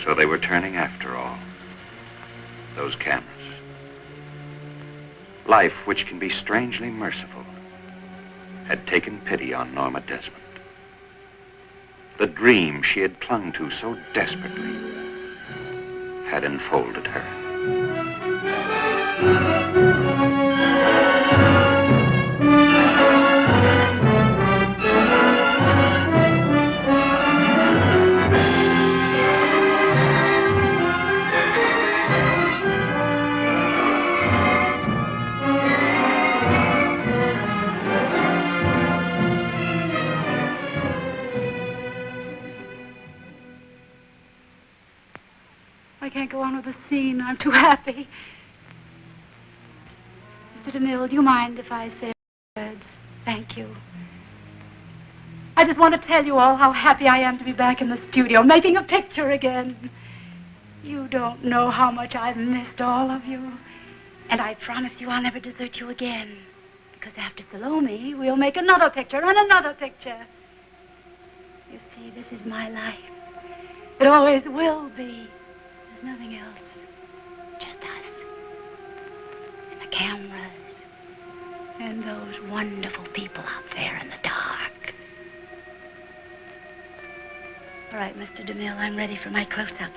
Speaker 3: So they were turning after all. Those cameras. Life, which can be strangely merciful, had taken pity on Norma Desmond. The dream she had clung to so desperately had enfolded her.
Speaker 2: I can't go on with the scene. I'm too happy. Mr. DeMille, do you mind if I say words? Thank you. I just want to tell you all how happy I am to be back in the studio, making a picture again. You don't know how much I've missed all of you. And I promise you I'll never desert you again. Because after Salome, we'll make another picture and another picture. You see, this is my life. It always will be. There's nothing else. Just us. And the cameras. And those wonderful people out there in the dark. All right, Mr. DeMille, I'm ready for my close-up.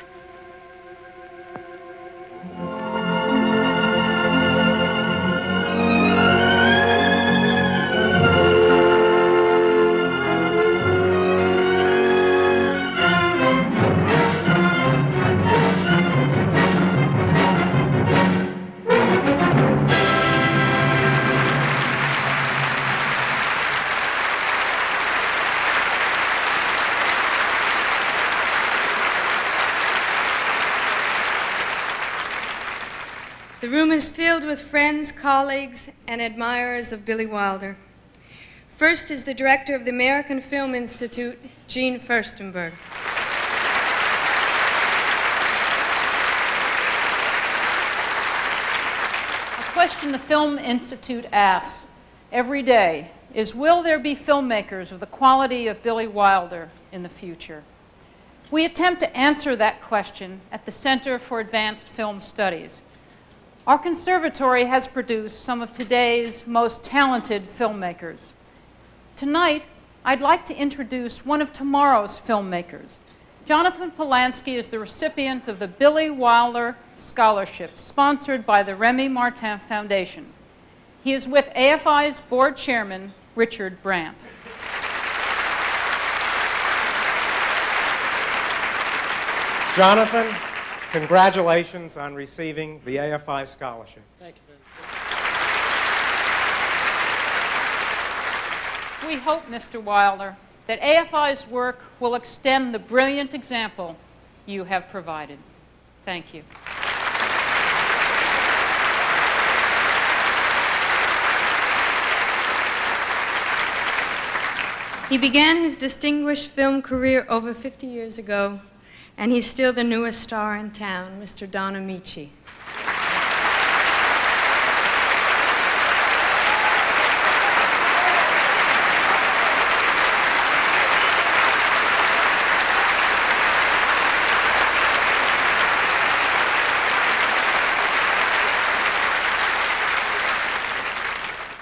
Speaker 6: The room is filled with friends, colleagues, and admirers of Billy Wilder. First is the director of the American Film Institute, Gene Furstenberg.
Speaker 12: A question the Film Institute asks every day is, will there be filmmakers of the quality of Billy Wilder in the future? We attempt to answer that question at the Center for Advanced Film Studies. Our conservatory has produced some of today's most talented filmmakers. Tonight, I'd like to introduce one of tomorrow's filmmakers. Jonathan Polanski is the recipient of the Billy Wilder Scholarship, sponsored by the Remy Martin Foundation. He is with AFI's board chairman, Richard Brandt.
Speaker 13: Jonathan, congratulations on receiving the AFI scholarship.
Speaker 12: Thank you very much. We hope, Mr. Wilder, that AFI's work will extend the brilliant example you have provided. Thank you.
Speaker 6: He began his distinguished film career over 50 years ago, and he's still the newest star in town, Mr. Don Amici.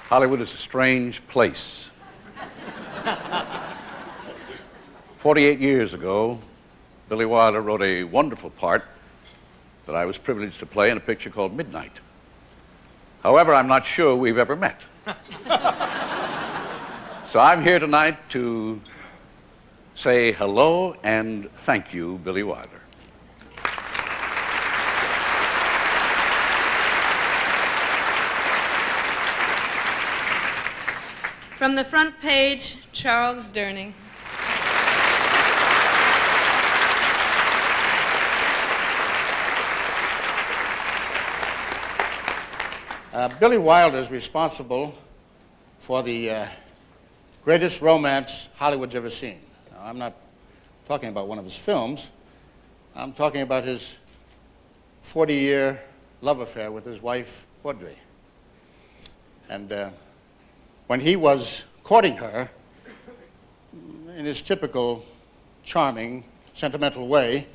Speaker 8: Hollywood is a strange place. 48 years ago, Billy Wilder wrote a wonderful part that I was privileged to play in a picture called Midnight. However, I'm not sure we've ever met.
Speaker 7: So I'm here tonight to say hello and thank you, Billy Wilder.
Speaker 6: From the front page, Charles Durning.
Speaker 15: Billy Wilder is responsible for the greatest romance Hollywood's ever seen. Now, I'm not talking about one of his films. I'm talking about his 40-year love affair with his wife, Audrey. And when he was courting her, in his typical charming, sentimental way,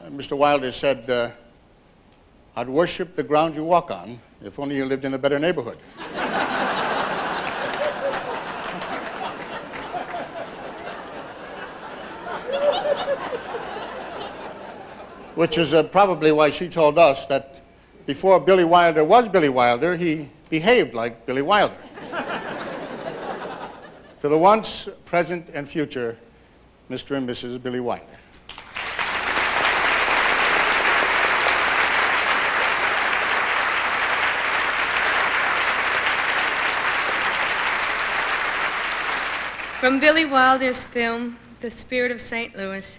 Speaker 15: Mr. Wilder said, "I'd worship the ground you walk on if only you lived in a better neighborhood." Which is probably why she told us that before Billy Wilder was Billy Wilder, he behaved like Billy Wilder. To the once, present, and future, Mr. and Mrs. Billy Wilder.
Speaker 6: From Billy Wilder's film, The Spirit of St. Louis,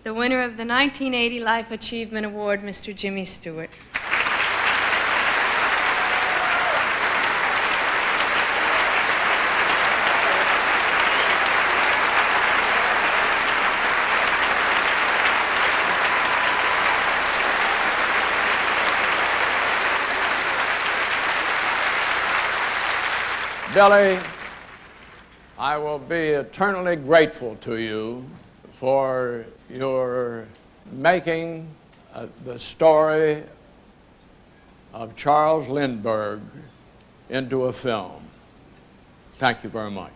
Speaker 6: the winner of the 1980 Life Achievement Award, Mr. Jimmy Stewart.
Speaker 18: Billy, I will be eternally grateful to you for your making the story of Charles Lindbergh into a film. Thank you very much.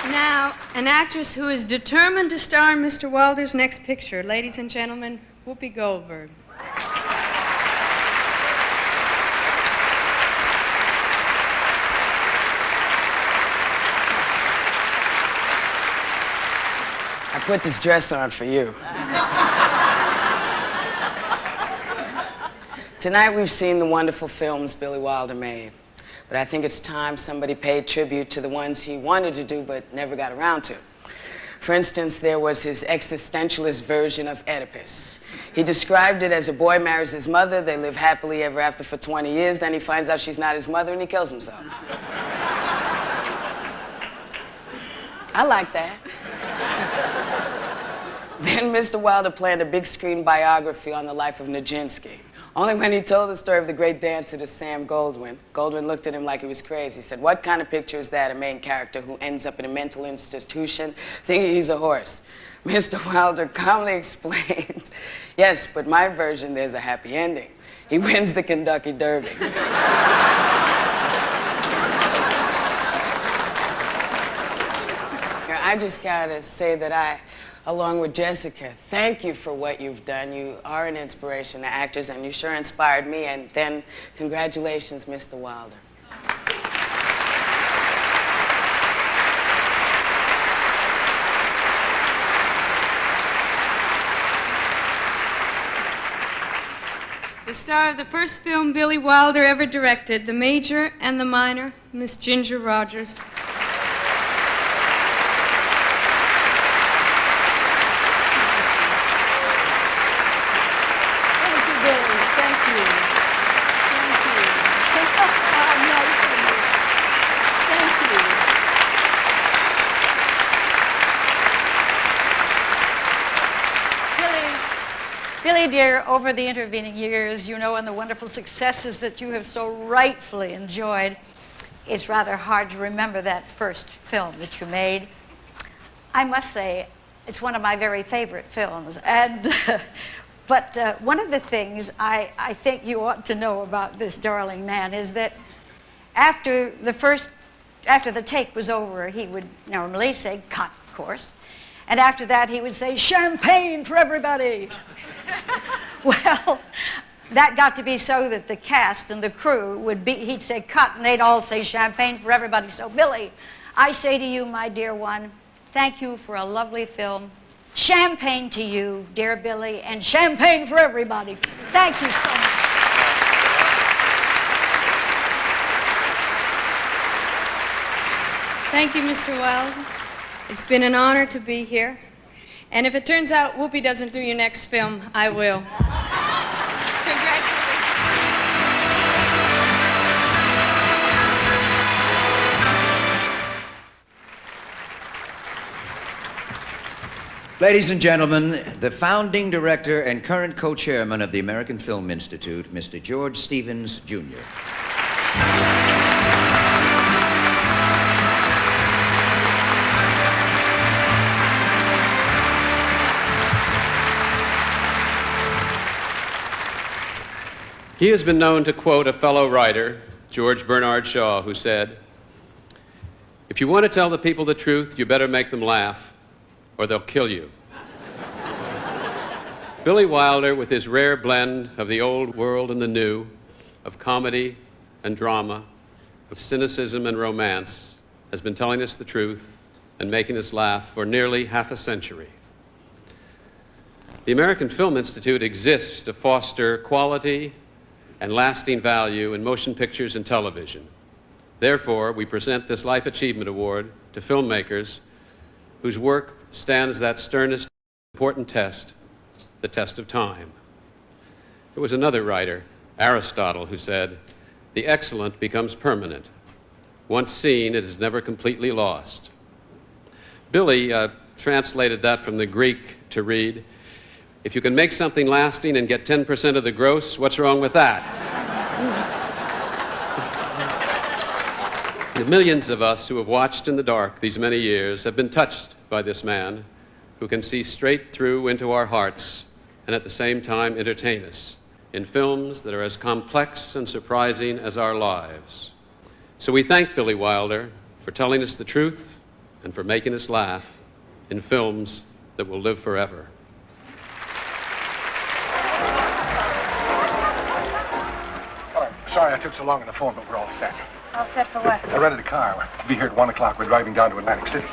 Speaker 6: Now, an actress who is determined to star in Mr. Wilder's next picture. Ladies and gentlemen, Whoopi Goldberg.
Speaker 19: I put this dress on for you. Tonight we've seen the wonderful films Billy Wilder made. But I think it's time somebody paid tribute to the ones he wanted to do but never got around to. For instance, there was his existentialist version of Oedipus. He described it as a boy marries his mother, they live happily ever after for 20 years, then he finds out she's not his mother and he kills himself. I like that. Then Mr. Wilder planned a big screen biography on the life of Nijinsky. Only when he told the story of the great dancer to Sam Goldwyn, Goldwyn looked at him like he was crazy. He said, "What kind of picture is that, a main character who ends up in a mental institution thinking he's a horse?" Mr. Wilder calmly explained, "Yes, but my version, there's a happy ending. He wins the Kentucky Derby." I just gotta say that along with Jessica, thank you for what you've done. You are an inspiration to actors, and you sure inspired me. And then, congratulations, Mr. Wilder.
Speaker 6: The star of the first film Billy Wilder ever directed, The Major and the Minor, Miss Ginger Rogers.
Speaker 25: Billy, dear, over the intervening years, you know, and the wonderful successes that you have so rightfully enjoyed, it's rather hard to remember that first film that you made. I must say, it's one of my very favorite films. And, but one of the things I think you ought to know about this darling man is that after the take was over, he would normally say, "Cut," of course. And after that, he would say, champagne for everybody. Well, that got to be so that the cast and the crew would be, he'd say cut, and they'd all say champagne for everybody. So, Billy, I say to you, my dear one, thank you for a lovely film. Champagne to you, dear Billy, and champagne for everybody. Thank you so much.
Speaker 6: Thank you, Mr. Wilde. It's been an honor to be here. And if it turns out Whoopi doesn't do your next film, I will. Congratulations.
Speaker 10: Ladies and gentlemen, the founding director and current co-chairman of the American Film Institute, Mr. George Stevens, Jr.
Speaker 1: He has been known to quote a fellow writer, George Bernard Shaw, who said, "If you want to tell the people the truth, you better make them laugh, or they'll kill you." Billy Wilder, with his rare blend of the old world and the new, of comedy and drama, of cynicism and romance, has been telling us the truth and making us laugh for nearly half a century. The American Film Institute exists to foster quality and lasting value in motion pictures and television. Therefore, we present this Life Achievement Award to filmmakers whose work stands that sternest, important test, the test of time. There was another writer, Aristotle, who said, "The excellent becomes permanent. Once seen, it is never completely lost." Billy translated that from the Greek to read, "If you can make something lasting and get 10% of the gross, what's wrong with that?" The millions of us who have watched in the dark these many years have been touched by this man who can see straight through into our hearts and at the same time entertain us in films that are as complex and surprising as our lives. So we thank Billy Wilder for telling us the truth and for making us laugh in films that will live forever.
Speaker 14: Sorry I took so long on the phone, but we're all set.
Speaker 9: All set for what?
Speaker 14: I rented a car. We'll be here at 1 o'clock. We're driving down to Atlantic City.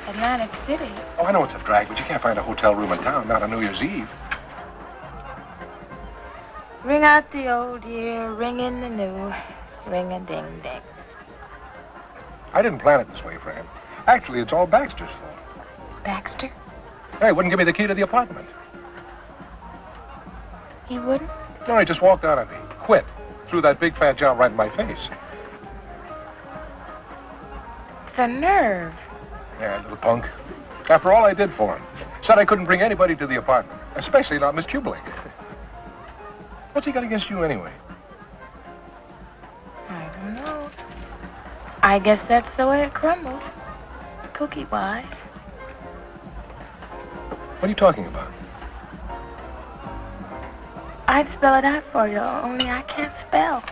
Speaker 9: Atlantic City?
Speaker 14: Oh, I know it's a drag, but you can't find a hotel room in town, not on New Year's Eve.
Speaker 9: Ring out the old year, ring in the new, ring-a-ding-ding.
Speaker 14: I didn't plan it this way, Fran. Actually, it's all Baxter's fault.
Speaker 9: Baxter?
Speaker 14: Hey, wouldn't give me the key to the apartment.
Speaker 9: He wouldn't?
Speaker 14: No, he just walked out on me. Quit. Threw that big fat job right in my face.
Speaker 9: The nerve.
Speaker 14: Yeah, little punk. After all I did for him. Said I couldn't bring anybody to the apartment, especially not Miss Kubelik. What's he got against you anyway?
Speaker 9: I don't know. I guess that's the way it crumbles. Cookie-wise.
Speaker 14: What are you talking about?
Speaker 9: I'd spell it out for you, only I can't spell.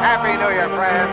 Speaker 16: Happy New Year, friend.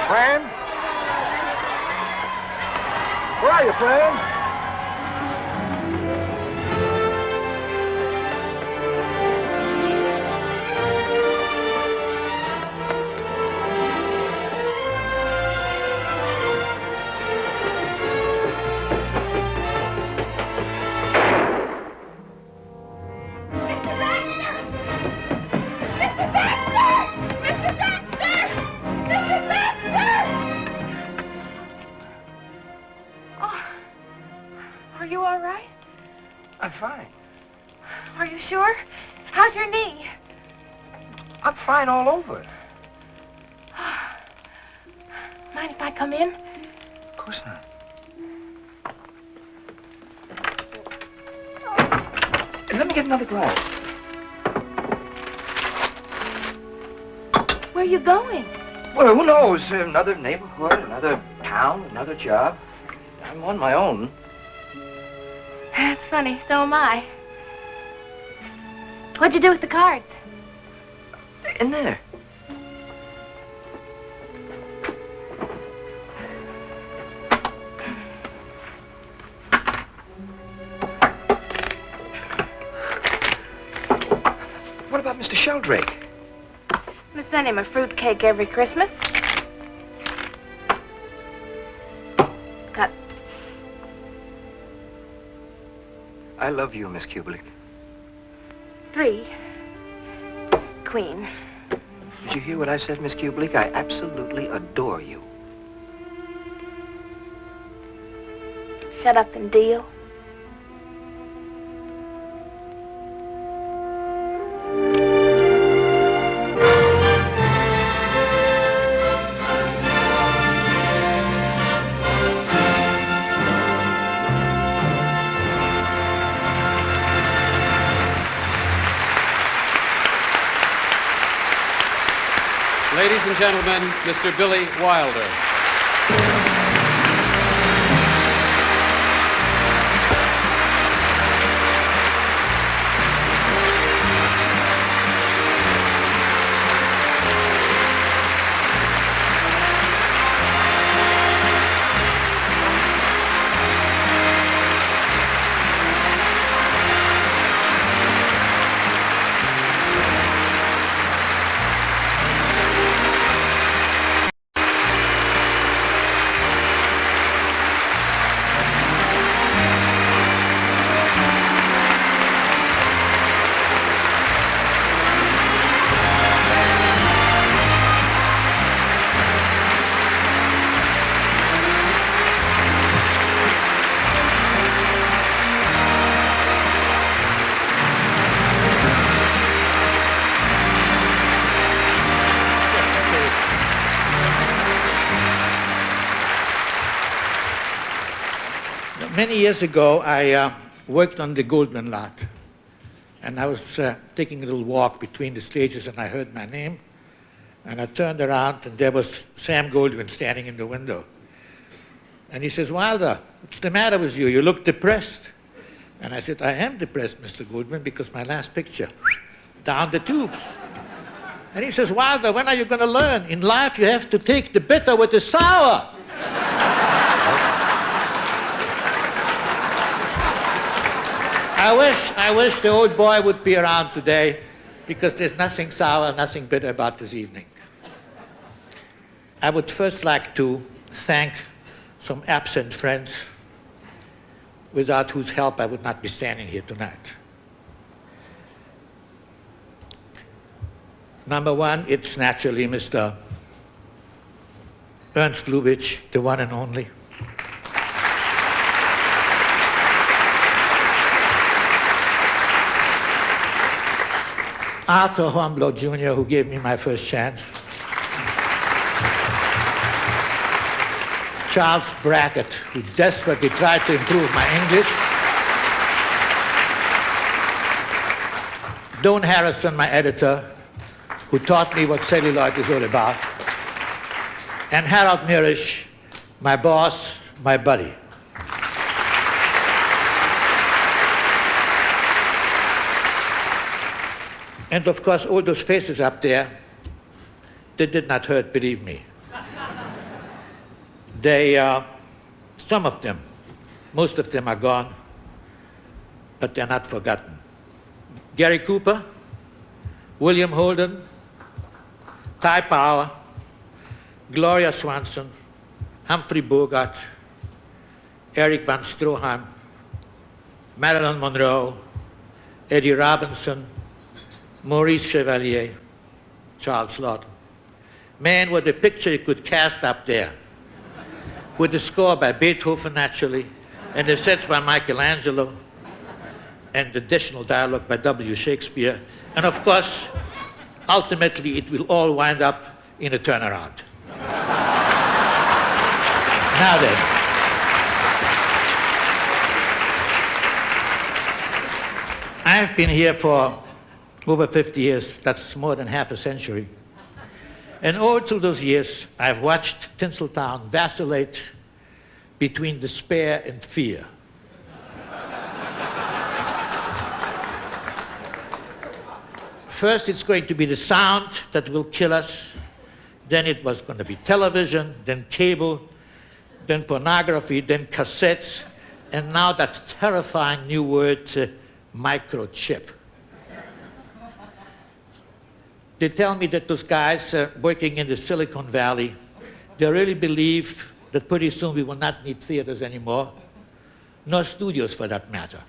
Speaker 14: Fran? Where are you, Fran?
Speaker 16: I'm fine all over.
Speaker 9: Mind if I come in?
Speaker 16: Of course not. Hey, let me get another glass.
Speaker 9: Where are you going?
Speaker 16: Well, who knows? Another neighborhood, another town, another job. I'm on my own.
Speaker 9: That's funny. So am I. What'd you do with the cards?
Speaker 16: In there. What about Mr. Sheldrake?
Speaker 9: We send him a fruitcake every Christmas. Cut.
Speaker 16: I love you, Miss Kubelik.
Speaker 9: 3. Queen.
Speaker 16: Did you hear what I said, Miss Kubelik? I absolutely adore you.
Speaker 9: Shut up and deal.
Speaker 1: Ladies and gentlemen, Mr. Billy Wilder.
Speaker 17: Many years ago, I worked on the Goldwyn lot, and I was taking a little walk between the stages, and I heard my name, and I turned around, and there was Sam Goldwyn standing in the window. And he says, "Wilder, what's the matter with you? You look depressed." And I said, "I am depressed, Mr. Goldwyn, because my last picture, down the tubes." And he says, "Wilder, when are you going to learn? In life, you have to take the bitter with the sour." I wish the old boy would be around today, because there's nothing sour, nothing bitter about this evening. I would first like to thank some absent friends, without whose help I would not be standing here tonight. Number one, it's naturally Mr. Ernst Lubitsch, the one and only. Arthur Hornblow Jr., who gave me my first chance. Charles Brackett, who desperately tried to improve my English. Don Harrison, my editor, who taught me what celluloid is all about. And Harold Mirisch, my boss, my buddy. And of course, all those faces up there, they did not hurt, believe me. They, some of them, most of them are gone, but they're not forgotten. Gary Cooper, William Holden, Ty Power, Gloria Swanson, Humphrey Bogart, Eric Van Stroheim, Marilyn Monroe, Eddie Robinson, Maurice Chevalier, Charles Lawton. Man, what a picture you could cast up there. With the score by Beethoven, naturally, and the sets by Michelangelo, and additional dialogue by W. Shakespeare, and of course, ultimately it will all wind up in a turnaround. Now then, I've been here for over 50 years. That's more than half a century. And all through those years, I've watched Tinseltown vacillate between despair and fear. First, it's going to be the sound that will kill us. Then it was going to be television, then cable, then pornography, then cassettes, and now that terrifying new word, microchip. They tell me that those guys working in the Silicon Valley, they really believe that pretty soon we will not need theaters anymore, nor studios for that matter.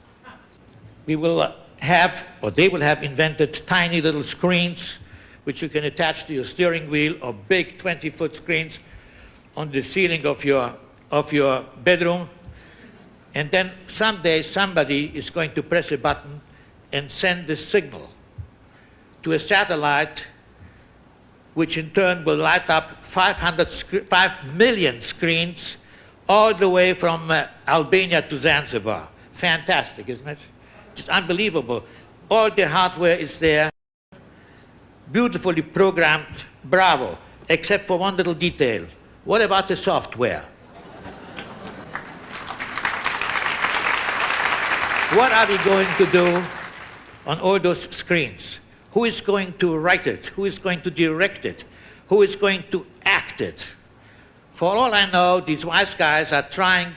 Speaker 17: We will have, or they will have invented tiny little screens which you can attach to your steering wheel, or big 20-foot screens on the ceiling of your bedroom. And then someday somebody is going to press a button and send the signal to a satellite, which in turn will light up 5 million screens all the way from Albania to Zanzibar. Fantastic, isn't it? Just unbelievable. All the hardware is there, beautifully programmed, bravo, except for one little detail. What about the software? What are we going to do on all those screens? Who is going to write it? Who is going to direct it? Who is going to act it? For all I know, these wise guys are trying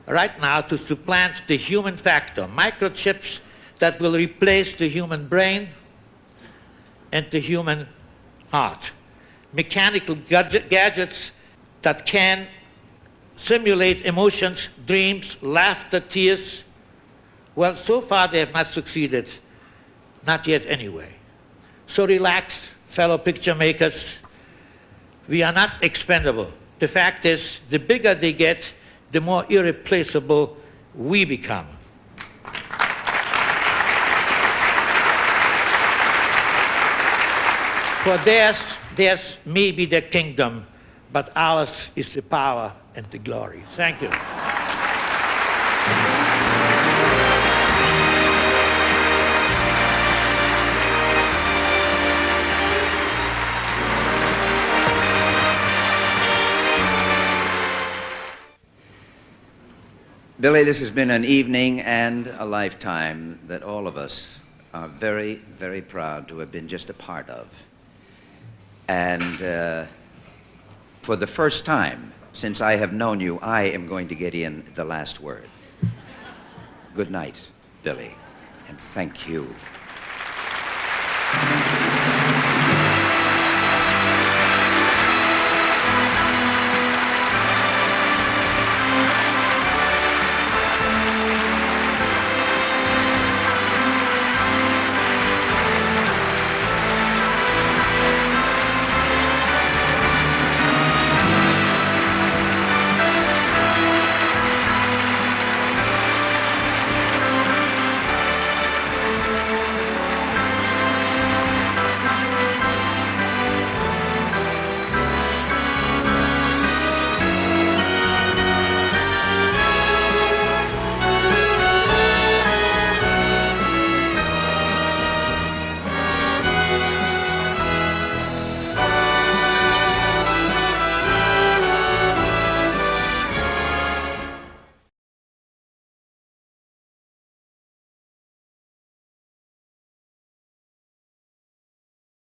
Speaker 17: right now to supplant the human factor, microchips that will replace the human brain and the human heart. Mechanical gadgets that can simulate emotions, dreams, laughter, tears. Well, so far they have not succeeded. Not yet anyway. So relax, fellow picture makers. We are not expendable. The fact is, the bigger they get, the more irreplaceable we become. For theirs may be the kingdom, but ours is the power and the glory. Thank you.
Speaker 5: Billy, this has been an evening and a lifetime that all of us are very, very proud to have been just a part of. And for the first time since I have known you, I am going to get in the last word. Good night, Billy, and thank you.